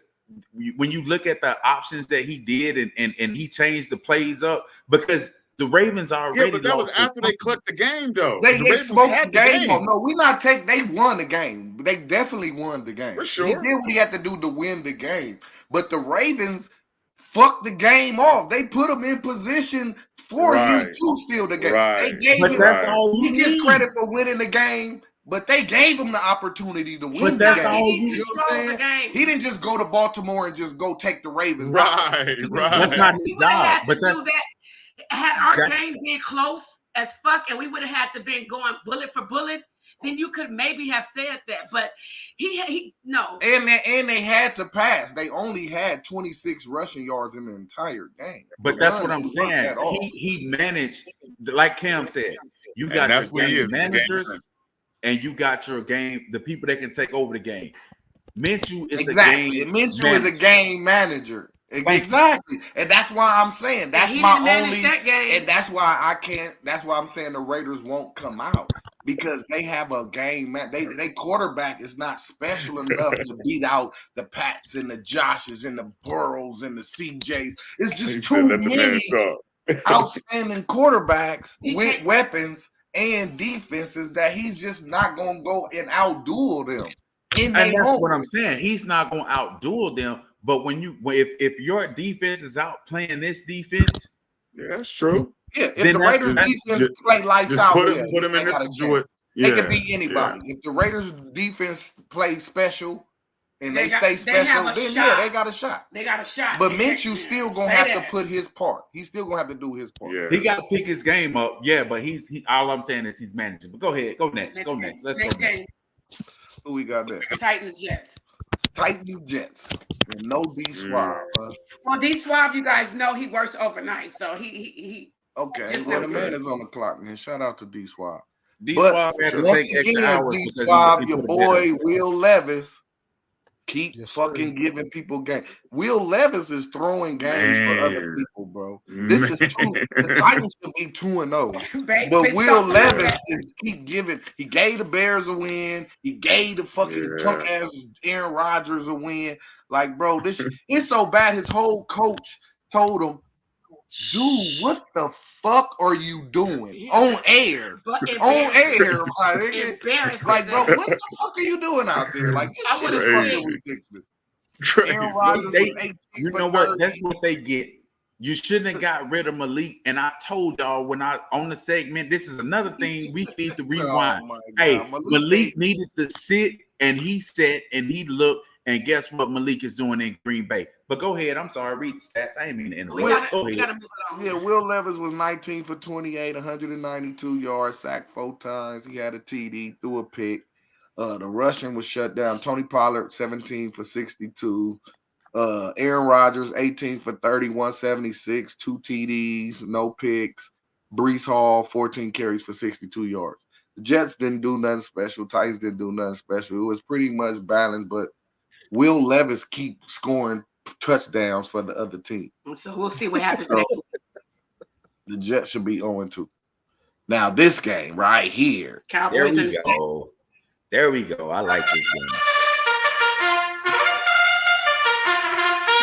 when you look at the options that he did and he changed the plays up, because the Ravens already Yeah, but that was lost their after they clucked the game, though. They The Ravens smoked had the game off. No, we not take. They won the game. They definitely won the game. For He sure. did what he had to do to win the game. But the Ravens fucked the game off. They put him in position for him Right. to steal the game. Right. They gave But him. that's Right. all He you gets need. credit for winning the game, but they gave him the opportunity to win But the that's game. all He you- know what I'm controlled the saying? game. He didn't just go to Baltimore and just go take the Ravens out. Right, That's right. not his We would have job. had to But that's do that. Had our That's- game been close as fuck, and we would have had to been going bullet for bullet, then you could maybe have said that. But he no. And they had to pass. They only had 26 rushing yards in the entire game. But that's None what I'm worked saying. at all. He managed, like Cam said, you And got that's your what he game is, he's a game managers, manager. and you got your game, the people that can take over the game. Minshew is Exactly. the And game Minshew is a game manager. Thank you. Exactly. And that's why I'm saying And that's he my didn't manage only that game. and that's why I can't that's why I'm saying the Raiders won't come out because they have a game man. They quarterback is not special enough to beat out the Pats and the Joshes and the Burrows and the CJs. It's He just said, too let the man many talk. outstanding quarterbacks He with can't- weapons and defenses that he's just not gonna go and outduel them. In And their that's home. what I'm saying. He's not going to outduel them. But if your defense is out playing this defense, Yeah, that's true. Yeah, if Then the that's- Raiders that's- defense play lights Just out, put him yeah, in they this got a chance. situation. They Yeah, can beat anybody. If the Raiders defense plays special and they, They got- stay they special, have a then shot. yeah, they got a shot. They got a shot. But They can't- Minshew still gonna say have that. to put his part. He's still gonna have to do his part. Yeah. he got to pick his game up. Yeah, but he all I'm saying is he's managing. But go ahead, go next. Next Go game. next. Let's Next go next. game. Who we got there? Titans Jets. Titans Jets. And no D Swab. Well, D Suave, you guys know he works overnight, so he Okay, Just well never the man good. is on the clock, man. Shout out to D Swab. D But Swab had to once take extra again, hours D because Swab, he your put a bid boy up. Will Levis keep Yes, sir. fucking giving people game. Will Levis is throwing games for other Man. people, bro. This is two. The Titans should be 2-0. Ba- But pissed Will off a little Levis bit. is keep giving. He gave the Bears a win. He gave the fucking Yeah. punk ass Aaron Rodgers a win. Like, bro, this it's so bad. His whole coach told him, "Dude, what the fuck are you doing on air? But On air, like, nigga, embarrassed. like, bro, what the fuck are you doing out there? Like, this I shit is would've fucking crazy. ridiculous." Crazy. Aaron Rodgers They- was 18 You for know what? 30. That's what they get. You shouldn't have got rid of Malik. And I told y'all when I on the segment, this is another thing we need to rewind. Oh my Hey, God, Malik needed to sit and he sat and he looked And guess what Malik is doing in Green Bay? But go ahead. I'm sorry. Read stats. I ain't mean to interrupt. We gotta move along. Yeah, Will Levis was 19 for 28, 192 yards, sacked 4 times. He had a TD, threw a pick. The rushing was shut down. Tony Pollard, 17 for 62. Aaron Rodgers, 18 for 30, 176, 2 TDs, no picks. Brees Hall, 14 carries for 62 yards. The Jets didn't do nothing special. Titans didn't do nothing special. It was pretty much balanced, but Will Levis keep scoring touchdowns for the other team. So we'll see what happens next week. The Jets should be 0-2. Now this game right here. There Cowboys and we the go. There we go. I like this game.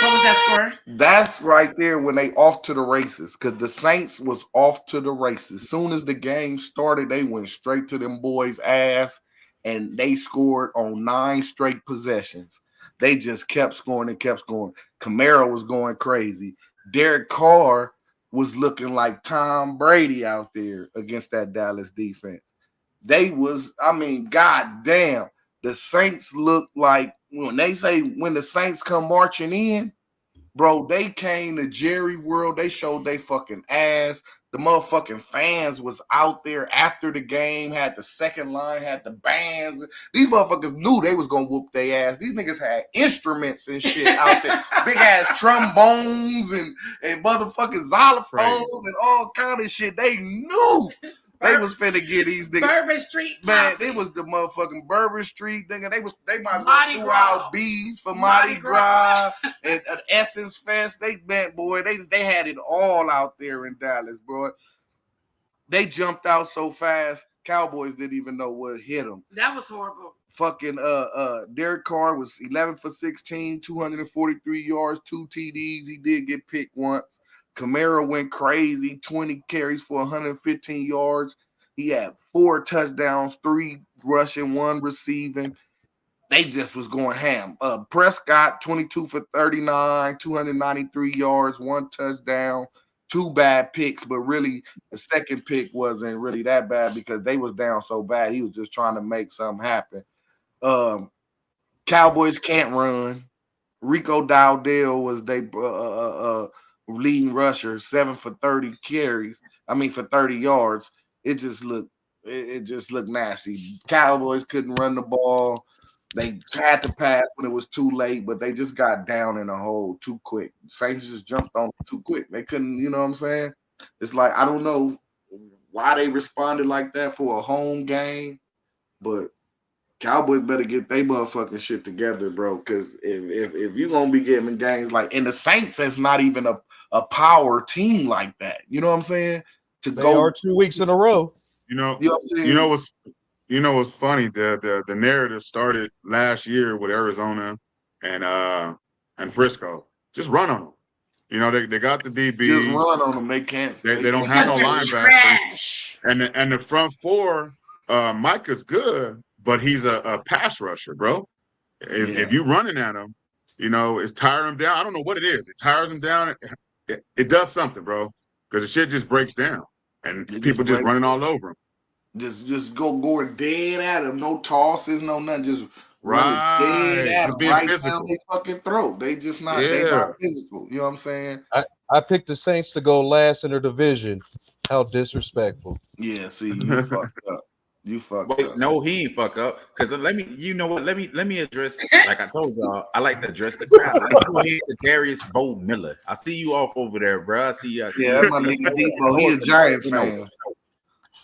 What was that score? That's right there when they off to the races, because the Saints was off to the races. As soon as the game started, they went straight to them boys' ass, and they scored on 9 straight possessions. They just kept scoring and kept scoring. Kamara was going crazy. Derek Carr was looking like Tom Brady out there against that Dallas defense. They was, I mean, goddamn, the Saints look like when the Saints come marching in, bro, they came to Jerry World. They showed they fucking ass. The motherfucking fans was out there after the game, had the second line, had the bands. These motherfuckers knew they was gonna whoop their ass. These niggas had instruments and shit out there. Big ass trombones and motherfucking xylophones and all kind of shit. They knew they was finna get these niggas. Bourbon Street. Man, it was the motherfucking Bourbon Street thing. They might Mardi threw Gras. out beads for Mardi Gras and an Essence Fest. They had it all out there in Dallas, bro. They jumped out so fast, Cowboys didn't even know what hit them. That was horrible. Fucking Derek Carr was 11 for 16, 243 yards, 2 TDs. He did get picked once. Kamara went crazy, 20 carries for 115 yards. He had 4 touchdowns, 3 rushing, 1 receiving. They just was going ham. Prescott, 22 for 39, 293 yards, 1 touchdown, 2 bad picks, but really the second pick wasn't really that bad because they was down so bad. He was just trying to make something happen. Cowboys can't run. Rico Dowdell was they leading rusher, 7 for 30 carries. I mean, for 30 yards. It just looked nasty. Cowboys couldn't run the ball. They had to pass when it was too late, but they just got down in a hole too quick. Saints just jumped on too quick. They couldn't, you know what I'm saying? It's like, I don't know why they responded like that for a home game, but Cowboys better get their motherfucking shit together, bro. Because if you're gonna be getting games like, and the Saints is not even a power team like that. You know what I'm saying? They are 2 weeks in a row. You know what's funny? The narrative started last year with Arizona and Frisco. Just run on them. You know, they got the DBs. Just run on them. They can't. They don't have no linebackers. And the front four, Micah's good, but he's a pass rusher, bro. If you running at him, you know, it's tiring him down. I don't know what it is. It tires him down. It does something, bro, because the shit just breaks down, and people just running all over him. Just going dead at him. No tosses, no nothing. Just running dead at just him. being Right physical. down their fucking throat. They just not. They not physical. You know what I'm saying? I picked the Saints to go last in their division. How disrespectful. Yeah. See, you fucked up. You fucked Wait, up. no, he ain't fuck up. Because let me address, like I told y'all, I like to address the crowd. Let me go ahead to Darius Bo Miller. I see you off over there, bro. I see you. Yeah, that's my nigga Debo. He a Giant fan.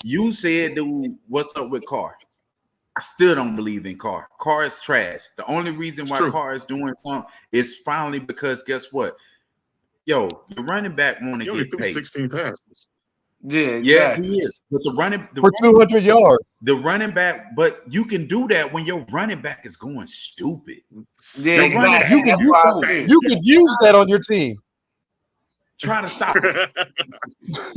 You said, dude, what's up with Carr? I still don't believe in Carr. Carr is trash. The only reason why Carr is doing something is finally because guess what? Yo, the running back want to get paid. 16 passes. Yeah, exactly. Yeah, he is. But for 200 yards. The running back, but you can do that when your running back is going stupid. Yeah, exactly. You can use that on your team. Try to stop him.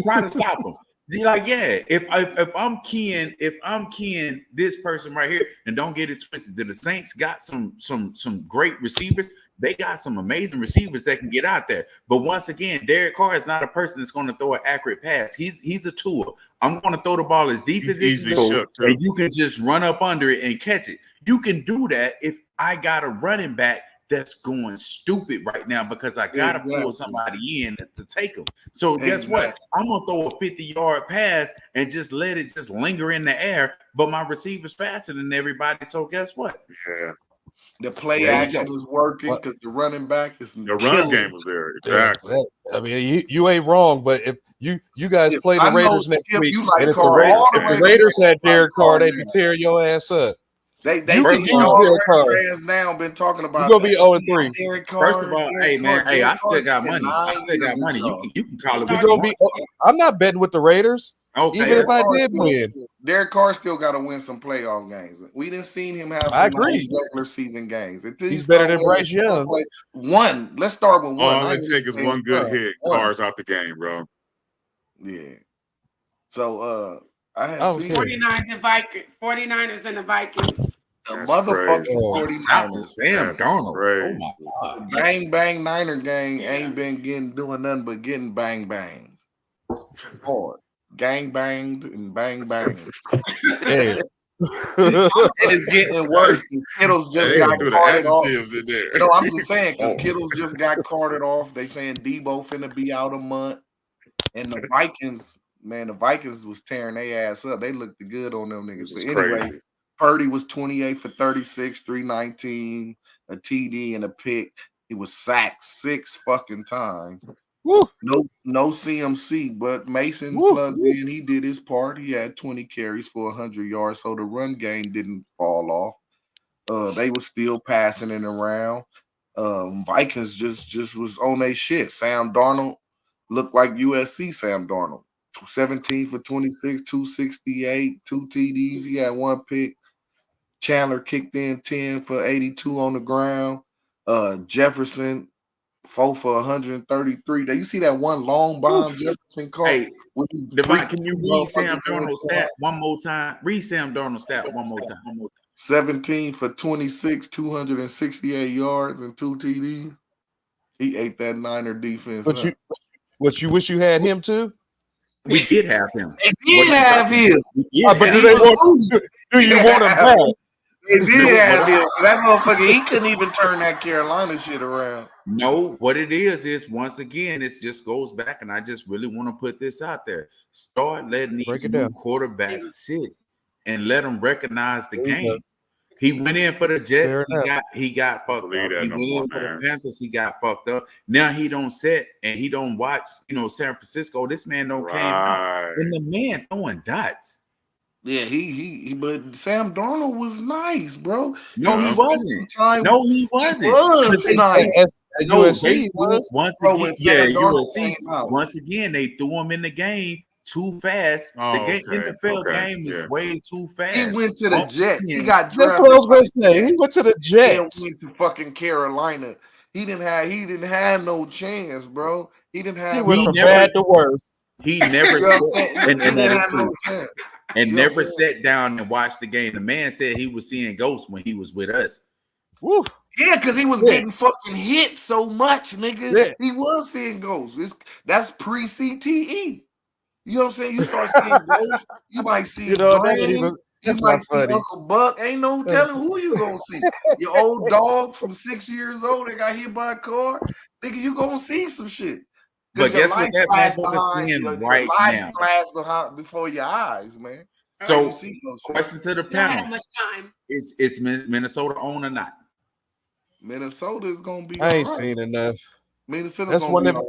Try to stop him. You're like, yeah, if I'm keying this person right here, and don't get it twisted. The Saints got some great receivers. They got some amazing receivers that can get out there. But once again, Derek Carr is not a person that's going to throw an accurate pass. He's a tool. I'm going to throw the ball as deep as it can go, and you can just run up under it and catch it. You can do that if I got a running back that's going stupid right now because I gotta pull somebody in to take him. So guess what? I'm gonna throw a 50-yard pass and just let it just linger in the air, but my receiver's faster than everybody. So guess what? Yeah. The play There you action go. is working because the running back is The run killing. game was there. Exactly. I mean, you ain't wrong, but if you guys Skip, play the I know, Raiders next Skip, week, you like and if the Carr. Raiders, All the if the Raiders Raiders had fans like Derek Carr Carr, they'd be now. tearing your ass up. They You can First of use all all, Derek Raiders Carr. fans now been talking You're about gonna be 0-3. Derek first of Carr. all, Derek hey man, Carr. hey, I Derek still Carr's got been money. I 9 still got years money. with You y'all. can call it You're what you gonna want. be. I'm not betting with the Raiders, Okay, even if that's I Carr did still- win. Derek Carr still got to win some playoff games. We didn't seen him have I some agree. nice regular season games. Until He's better than start Bryce Young. one. Let's start with one. All it takes is one good hit. One. Carr's out the game, bro. Yeah. So I had I don't seen care. 49ers and the Vikings. the That's motherfucking crazy. 49ers. Sam That's Darnold. crazy. Oh my God. Bang bang Niner gang Yeah. ain't been doing nothing but getting bang bang. Hard. Gang banged and bang banged. Hey. It is getting worse because Kittles just They got threw the carted off. adjectives in there. You know, I'm just saying because Oh. Kittles just got carted off. They saying Debo finna be out a month. And the Vikings, man, the Vikings was tearing their ass up. They looked good on them niggas. This is But anyway, crazy. Purdy was 28 for 36, 319, a TD and a pick. He was sacked 6 fucking times. Woo. No CMC, but Mason Woo. plugged in. He did his part. He had 20 carries for 100 yards, so the run game didn't fall off. They were still passing it around. Vikings just was on their shit. Sam Darnold looked like USC Sam Darnold. 17 for 26, 268, 2 TDs. He had 1 pick. Chandler kicked in 10 for 82 on the ground. Jefferson 4 for 133. Now you see that one long bomb Jefferson caught? Hey, Devon, can you read Sam Darnold's stat one more time? Read Sam Darnold's stat one more time. 17 for 26, 268 yards and 2 TDs. He ate that Niner defense. What you wish you had him too? We did have him. They did have him. But do you want him back? They did have him. That motherfucker, he couldn't even turn that Carolina shit around. No, what it is once again, it just goes back, and I just really want to put this out there. Start letting these new quarterbacks sit and let them recognize the game. He went in for the Jets. He got fucked up. He went in for the Panthers. He got fucked up. Now he don't sit and he don't watch. San Francisco. This man don't came out, and the man throwing dots. Yeah, he but Sam Darnold was nice, bro. No, he wasn't. No, he wasn't. He was nice. No, USC was once again. Yeah, USC. Once again, they threw him in the game too fast. The NFL game is way too fast. He went to the Jets. He got drafted. That's what I was going to say. He went to the Jets. He went to fucking Carolina. He didn't have no chance, bro. He didn't have. He went from bad to worse. He never never true. sat down and watched the game. The man said he was seeing ghosts when he was with us. Woo. Yeah, because he was getting fucking hit so much, nigga. Yeah. He was seeing ghosts. That's pre-CTE. You know what I'm saying? You start seeing ghosts, you might see that's might see funny. Uncle Buck. Ain't no telling who you gonna see. Your old dog from 6 years old that got hit by a car. Nigga, you gonna see some shit. But guess what that man's seeing right now? Flash before your eyes, man. So, question to the panel: much time. Is Minnesota on or not? Minnesota is gonna be. I ain't seen enough. Minnesota's gonna be.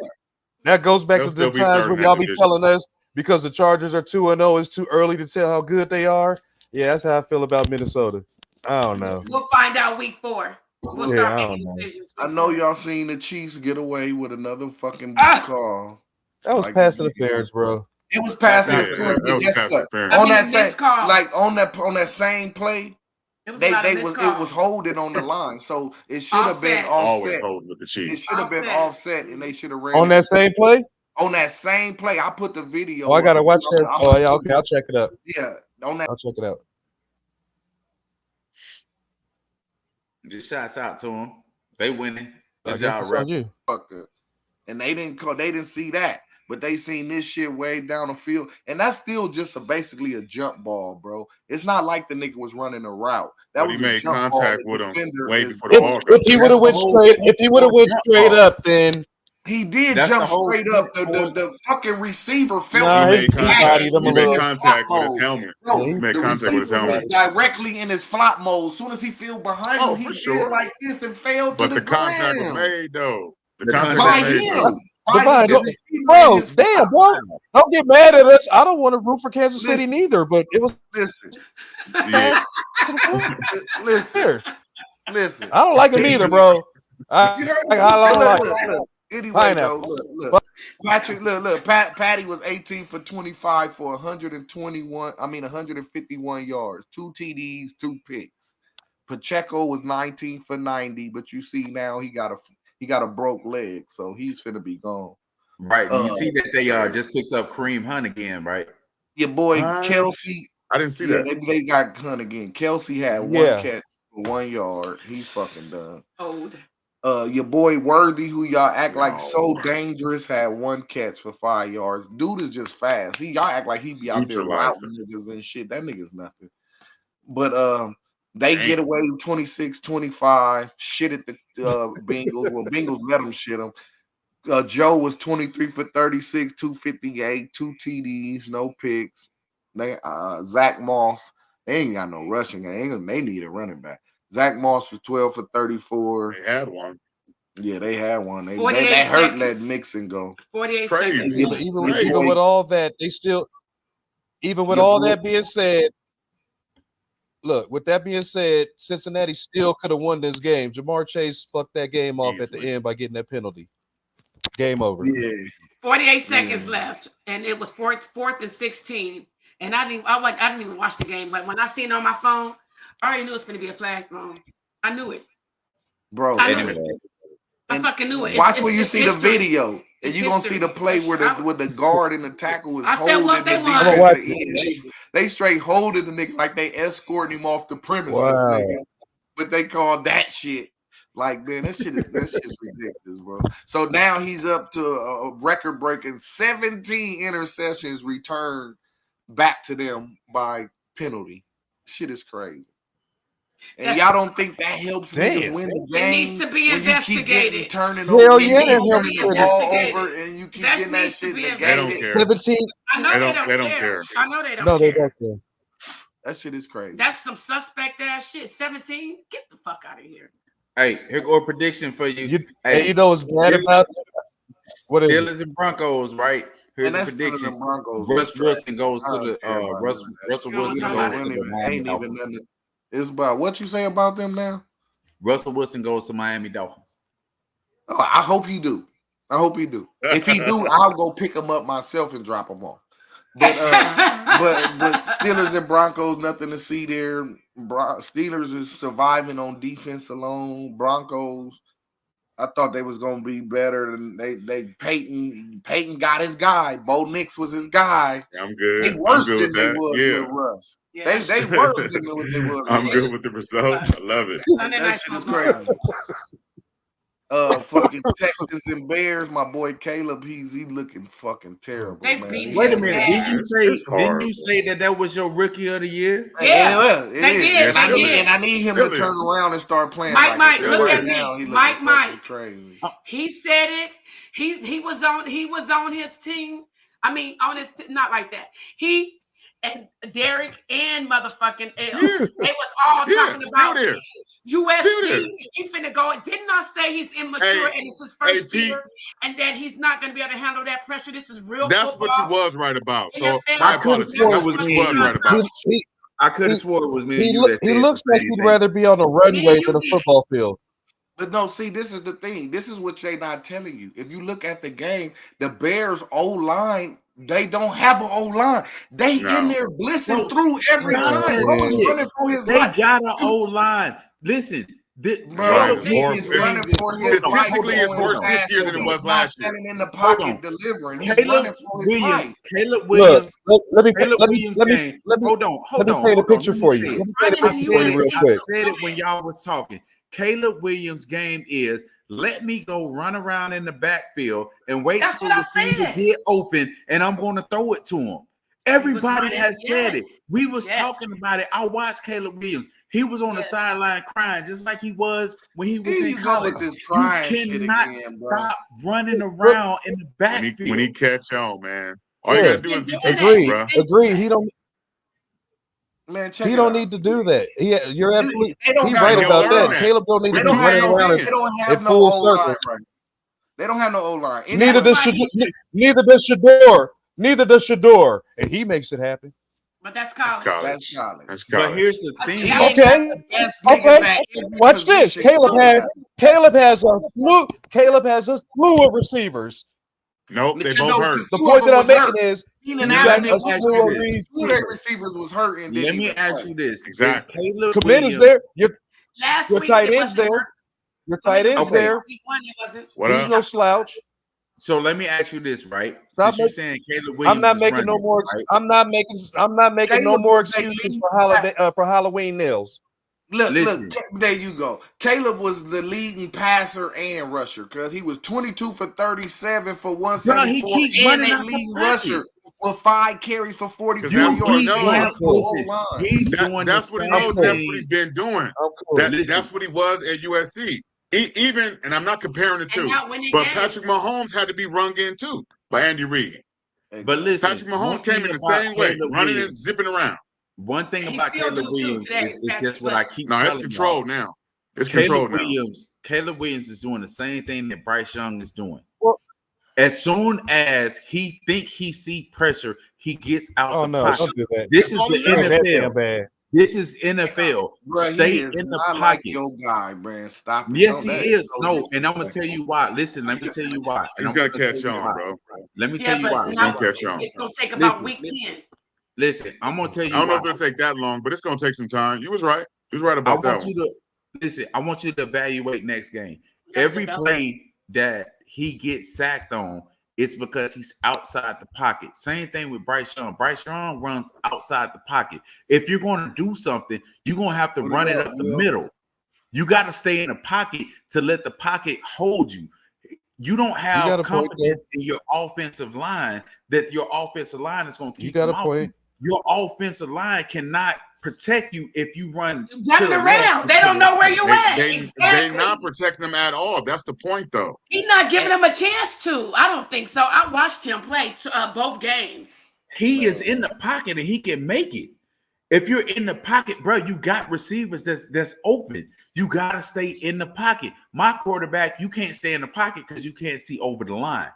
That goes back to the times when y'all be telling us because the Chargers are 2-0, it's too early to tell how good they are. Yeah, that's how I feel about Minnesota. I don't know. We'll find out week 4. We'll start making decisions. I know y'all seen the Chiefs get away with another fucking call. That was pass interference, bro. It was pass interference. On that same play, it was holding on the line, so it should have been offset. With the Chiefs. It should have been offset, and they should have ran on that same play. On that same play, I put the video. Oh, I gotta watch that. Oh yeah, okay, I'll check it out. Yeah, on that. I'll check it out. Just shouts out to them. They winning. I guess it's on you. And they didn't see that. but they seen this shit way down the field, and that's still just basically a jump ball, bro. It's not like the nigga was running a route. That But he was a made jump ball. contact The with him defender way is before the If, ball there. got if he there. would have went straight, if he would have went straight up, then He did That's jump the whole straight up. point. The fucking receiver felt nah, He his made he back contact. bodied him a He made little. his flop contact with his mode. helmet. Bro, Yeah, He made the contact with his receiver helmet. was directly in his flop mode. As soon as he feel behind Oh, him, he for did sure. like this and fell to But the the contact was ground. made though. The The contact By was made though. him. By Divine, the receiver in bro, his damn, flop. boy, don't get mad at us. I don't want to root for Kansas City Listen. neither, but it was Listen, Yeah. pass to the listen, player. listen. I don't like him either, bro. I You heard I him. don't like Look. Anyway, Pineapple. though, look. Patrick, look. Patty was 18 for 25 for 151 yards, 2 TDs, 2 picks. Pacheco was 19 for 90, but you see now he got a broke leg, so he's finna be gone. Right. You see that they just picked up Kareem Hunt again, right? Your boy What? Kelsey. I didn't see Yeah, that. they got Hunt again. Kelsey had one Yeah. catch for 1 yard. He's fucking done. Old. Your boy Worthy, who y'all act like No. so dangerous, had 1 catch for 5 yards. Dude is just fast. Y'all act like he be out there Neutralized routing niggas and shit. That nigga's nothing. But they Damn. get away with 26-25. Shit at the Bengals. Well, Bengals let them shit them. Joe was 23 for 36, 258, 2 TDs, no picks. They Zach Moss, they ain't got no rushing. They need a running back. Zach Moss was 12 for 34. They had one. Yeah, they had one. They 48 hurt seconds. letting Mixon go. 48 Crazy. seconds. Yeah, left. but even with all that, they still, even with Yeah, all boy. that being said, look, with that being said, Cincinnati still could have won this game. Jamar Chase fucked that game off at the Easily. end by getting that penalty. Game over. Yeah. 48 seconds left, and it was fourth and 16. And I didn't even watch the game, but when I seen it on my phone, I already knew it was going to be a flag thrown. I knew it. Bro. I knew Anyway. it. I And fucking knew it. Watch when you It's see the history. video, and It's you're gonna see the history. play where the guard and the tackle was I said, holding what the they want. I'm gonna watch defensive end. They straight holding the nigga like they escorting him off the premises, Wow. nigga. But they call that shit. Like, man, that shit's ridiculous, bro. So now he's up to a record-breaking 17 interceptions returned back to them by penalty. Shit is crazy. And y'all don't think that helps niggas Damn. win the It game? needs to be when you keep getting investigated. turning Hell over, yeah, you that keep helps turning win. the ball Investigated. over, and you keep That getting that needs to shit be negated. They don't care. 17. I know They don't care. I know they don't No, they care. don't care. That shit is crazy. That's some suspect ass shit. 17? Get the fuck out of here. Hey, here go a prediction for you. And Hey, you know what's bad about what is it? Steelers and Broncos, right? Here's and a that's Steelers prediction. and Broncos. Russ was Wilson goes trash. to I the don't care about Russell none of that. Russell You know what Wilson I'm goes talking to the about? Miami Ain't even Dolphins. nothing. It's about what you say about them now. Russell Wilson goes to Miami Dolphins. Oh, I hope he do. I hope he do. If he do, I'll go pick him up myself and drop him off. But Steelers and Broncos, nothing to see there. Steelers is surviving on defense alone. Broncos, I thought they was gonna be better than they Peyton got his guy. Bo Nix was his guy. I'm good. They I'm worse good than with they that. was Yeah. with Russ. Yeah, They worse than what they was. I'm with good Russ. with the results. I love it. Sunday That night shit is football. crazy. Fucking Texans and Bears. My boy Caleb, he looking fucking terrible. They man. beat He- Wait a his minute. ass. It's horrible. That was your rookie of the year? Yeah, well, they is. did, And I they need- did. And I need him Still to turn is. around and start playing. Mike, like it. look Right at me. now, he looking Mike, fucking Mike. crazy. He said it. He was on his team. I mean, on his not like that. He and Derek and motherfucking L. Yeah. They was all Yeah, talking still about there. Still USC. there. He finna go. Didn't I say he's immature Hey, and it's his first Pete. year, and that he's not gonna be able to handle that pressure? This is real That's football. what you was right about. So NFL. my I could've apologies. sworn That's it was what you me was and you. right about. I could have swore it was me and He, you look, that he said looks the like same he'd thing. rather be on the runway you than a did. football field. But no, see, this is the thing. This is what they not telling you. If you look at the game, the Bears O-line, they don't have an O-line. They No. in there blitzing Bro, through every stop time. that Bro is shit. running for his They life. got an old line. Listen, Bro, Right. he is running for his life. Statistically, it's going worse this fast. year than it He's was not last year. standing in the Hold pocket on. delivering. He's running for his life. Caleb Look, Williams. let me Caleb let me Williams let me game. let me Hold on. let me paint a picture for you. Let me paint a Running picture for you real I quick. said it when y'all was talking. Caleb Williams' game is Let me go run around in the backfield and wait That's till what the I receiver said. get open, and I'm going to throw it to him. Everybody running, has said yes. it. We was Yes. talking about it. I watched Caleb Williams. He was on the Yes. sideline crying, just like he was when he was Here in you go college. with this You crying shit cannot again, bro. stop running around in the When he backfield. catch on, man, all you Yeah. gotta do is be Doing taking that. it, Agreed. bro. Agreed. He don't. Man, check He it don't out. need to do that. You're absolutely. They don't He got right And no he'll about learn that. that. Caleb don't need They to With be don't have running no. around They don't have in no full O line circle. right. They don't have no O line. Neither That's does why he- Neither does Shador. Neither does Shador, and he makes it happen. But that's That's college. college. That's college. That's But college. here's the Okay. thing. He ain't Okay. got the best niggas Okay. at every Watch this. position. Caleb has a slew. Caleb has a slew of receivers. Nope, they You both know, hurt. 'cause The two point of that them I'm was making hurt. is Keenan he's Let got Allen me a and ask slew you of this. two of their receivers. receivers was hurt and Let didn't me even ask play. you this. Exactly. Is Caleb Commit is Williams, there. Last Your week tight it end's wasn't. there. Your tight end's Okay. there. Week one it wasn't. What He's up? no slouch. So let me ask you this, right? Stop Since you're making. saying Caleb I'm Williams not is making no running, more. right? I'm not making no Caleb more was their excuses lead for holiday for Halloween nails. Look, Listen. there you go. Caleb was the leading passer and rusher because he was 22 for 37 for Bro, he 174 keep and running they out the leading pocket. rusher with 5 carries for 44 Because that's what he yards. They knows. have no Listen, O-line. he's doing That's the what he same knows. cool. That's what thing. he's been doing. I'm cool. Listen. That's what he was at USC. Even, and I'm not comparing the And two, not winning but games. Patrick Mahomes had to be rung in too by Andy Reid. But listen, Patrick one Mahomes thing came in the about same way, Caleb running and Williams, zipping around. one thing He about still Caleb do too Williams today, is Patrick, just what I but- keep No, it's telling y'all. controlled now. It's controlled now. Caleb Williams is doing the same thing that Bryce Young is doing. Well- As soon as he think he see pressure, he gets out Oh the no! pocket. Don't do that. This That's is all the he does. Ain't that damn NFL. bad. This is NFL. Bro, Stay he is in the not pocket. like your guy, man. Stop it. Yes, Don't he let is. it go No, there. and I'm gonna tell you why. Listen, let me tell you why. And He's I'm gonna gonna catch tell you on, why. bro. Let me Yeah, tell you but why. He's now gonna catch on. it's gonna take about Listen. week 10. Listen, I'm gonna tell I you don't know why. if it'll take that long, but it's gonna take some time. You was right. You was right I about that want one. you to listen. I want you to evaluate next game. You gotta Every develop. play that he gets sacked on, it's because he's outside the pocket. Same thing with Bryce Young. Bryce Young runs outside the pocket. If you're going to do something, you're going to have to Hold run it it up, up the Will. middle. You got to stay in the pocket to let the pocket hold you. You don't got have a point confidence in your offensive line that your offensive line is going to You keep got them a out. point. Your offensive line cannot protect you if you run to Running the around. left They or to don't the know where right. you at. They Exactly. not protecting them at all. That's the point, though. He's not giving them a chance to. I don't think so. I watched him play both games. He is in the pocket and he can make it. If you're in the pocket, bro, you got receivers that's open. You gotta stay in the pocket. My quarterback, you can't stay in the pocket because you can't see over the line.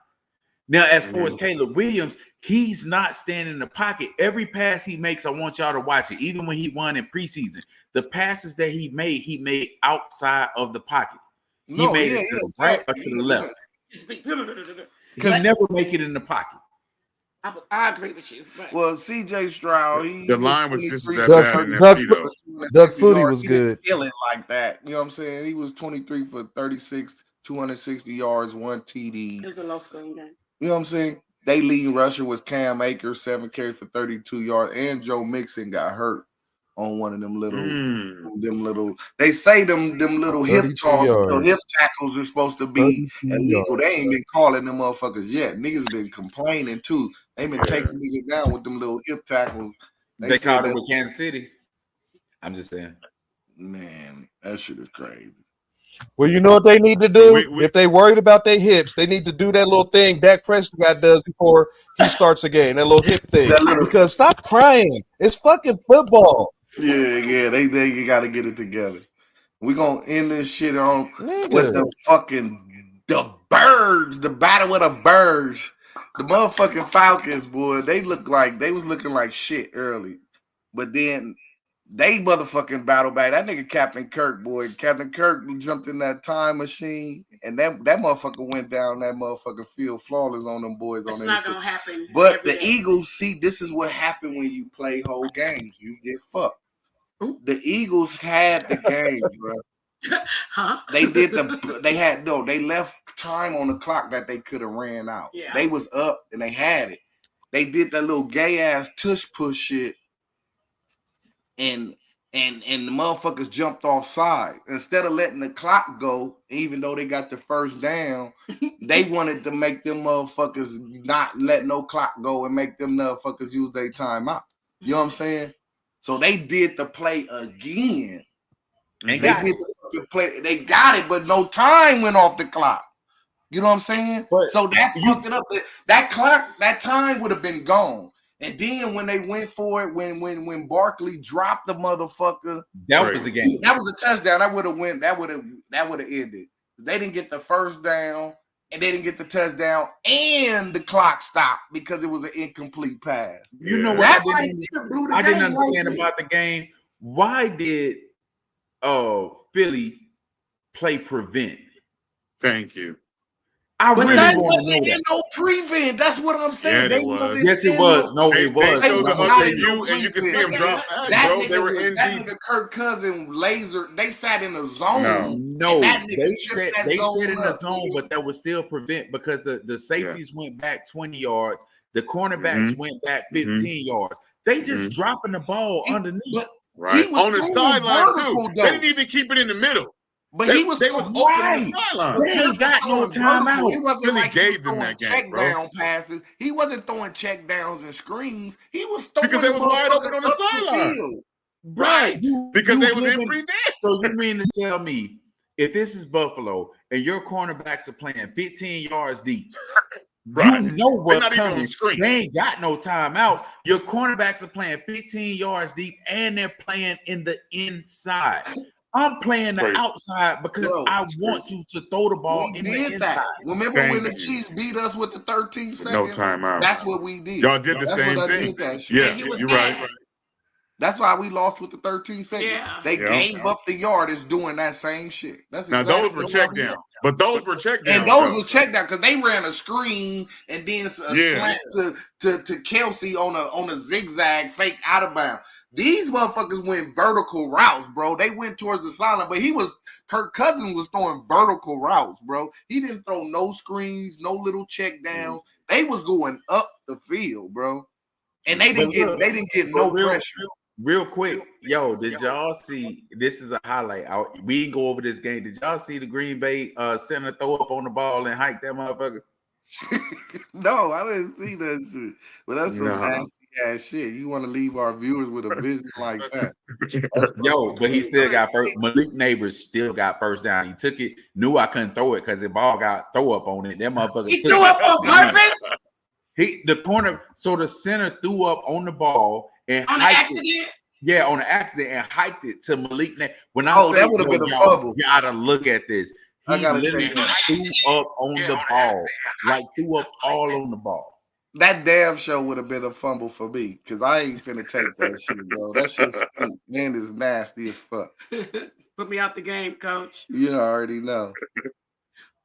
Now, as far as Caleb Williams, he's not staying in the pocket. Every pass he makes, I want y'all to watch it. Even when he won in preseason, the passes that he made outside of the pocket. He made it to the right or to the left. He never make it in the pocket. I agree with you. But Well, CJ Stroud, The line was just 23 that Doug- bad in that Doug- Cheeto. Doug Flutie was He didn't good. kill it like that. You know what I'm saying? He was 23 for 36, 260 yards, 1 TD. it was a low scoring game. You know what I'm saying? They leading rusher was Cam Akers, 7 carries for 32 yards, and Joe Mixon got hurt on one of them little. They say them little hip 32 toss, yards. hip tackles are supposed to be 32 illegal. yards. They ain't been calling them motherfuckers yet. Niggas been complaining too. They been Yeah. taking niggas down with them little hip tackles. They said called it that's- with Kansas City. I'm just saying. Man, that shit is crazy. Well, you know what they need to do? We- If they worried about their hips, they need to do that little thing Dak Prescott does before he starts a game, that little hip thing. That little- Because stop crying. It's fucking football. Yeah, they got to get it together. We're going to end this shit on Nigga. with the birds, the battle with the birds. The motherfucking Falcons, boy, they was looking like shit early. But then they motherfucking battle back. That nigga Captain Kirk, boy. Captain Kirk jumped in that time machine, and that motherfucker went down that motherfucking field flawless on them boys It's on not their gonna happen. But every the day. Eagles, see, this is what happened when you play whole games. You get fucked. Ooh. The Eagles had the game, bro. Huh? They left time on the clock that they could have ran out. Yeah. They was up and they had it. They did that little gay ass tush push shit and and the motherfuckers jumped offside. Instead of letting the clock go, even though they got the first down, they wanted to make them motherfuckers not let no clock go and make them motherfuckers use their timeout. You know what I'm saying? So they did the play again. They did the play. They got it, but no time went off the clock. You know what I'm saying? But so that fucked it up. That clock, that time would have been gone. And then when they went for it, when Barkley dropped the motherfucker, that was the game. That was a touchdown. That would have went. That would have ended. They didn't get the first down, and they didn't get the touchdown, and the clock stopped because it was an incomplete pass. You know what I didn't understand about the game? Why did Philly play prevent? Thank you. I but really that want to know wasn't that. No prevent. That's what I'm saying. Yeah, it was. Yes, it was. No, it was. They showed the Not other in view, and you can see them drop back, bro. They were in that deep. nigga Kirk Cousins laser. They sat in the zone. No, that they nigga said tripped that they zone said in the up, zone, nigga. but that was still prevent because the safeties went back 20 yards. The cornerbacks went back 15 yards. They just dropping the ball underneath. Right on the sideline too. They didn't even keep it in the middle. But they was open on the sideline. They ain't got no timeout. He wasn't Philly like gave them that game, check bro. down passes. He wasn't throwing check downs and screens. He was throwing because they was wide open on the sideline. Right. Because they was in prevent. So you mean to tell me if this is Buffalo and your cornerbacks are playing 15 yards deep, right. You know what's coming. They ain't got no timeouts. Your cornerbacks are playing 15 yards deep and they're playing in the inside. I'm playing the outside because I want you to throw the ball in the inside. Remember when the Chiefs beat us with the 13 seconds? No timeout. That's what we did. Y'all did the same thing. Yeah, you're right. That's why we lost with the 13 seconds. Yeah. They gave up the yardage doing that same shit. That's now those were check down, but those were check down. And those were check down because they ran a screen and then a slant to Kelsey on a zigzag fake out of bounds. These motherfuckers went vertical routes, bro. They went towards the sideline, but Kirk Cousins was throwing vertical routes, bro. He didn't throw no screens, no little check downs. They was going up the field, bro. And they didn't get no pressure. Real quick, yo, did y'all see? This is a highlight. We didn't go over this game. Did y'all see the Green Bay center throw up on the ball and hike that motherfucker? No, I didn't see that shit. But that's some nasty ass shit. You want to leave our viewers with a vision like that? Yo, but he still got first. Malik Neighbors still got first down. He took it. Knew I couldn't throw it because the ball got throw up on it. That motherfucker. He threw up on purpose. So the center threw up on the ball and on accident. Yeah, on an accident and hiked it to Malik. When that would have been a fumble. You gotta look at this. He literally threw up on the ball, like threw up all on the ball. That damn show would have been a fumble for me because I ain't finna take that shit, bro. That shit man is nasty as fuck. Put me out the game, coach. You already know.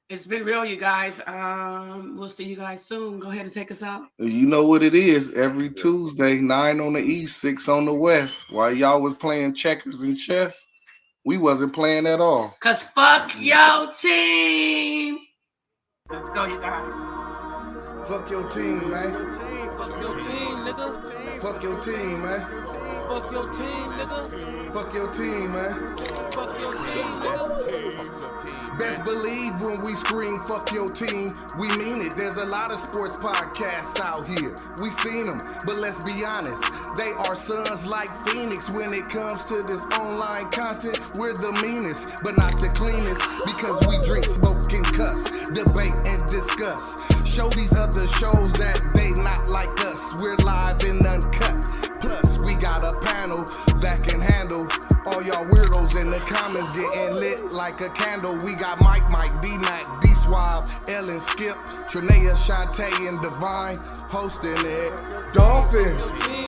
It's been real, you guys. We'll see you guys soon. Go ahead and take us out. You know what it is. Every Tuesday, 9 on the east, 6 on the west. While y'all was playing checkers and chess, we wasn't playing at all. Cause fuck your team. Let's go, you guys. Fuck your team, man. Fuck your team, nigga. Fuck your team, man. Fuck your team, nigga. Fuck your team, man. Fuck your team, nigga. Best believe when we scream fuck your team, we mean it. There's a lot of sports podcasts out here. We seen them, but let's be honest. They are sons like Phoenix when it comes to this online content. We're the meanest, but not the cleanest, because we drink, smoke, and cuss, debate, and discuss. Show these other shows that they not like us. We're live and uncut. Plus, we got a panel that can handle all y'all weirdos in the comments getting lit like a candle. We got Mike, D-Mac, D-Swab, Ellen, Skip, Trinea, Shantae, and Divine hosting it. Dolphins.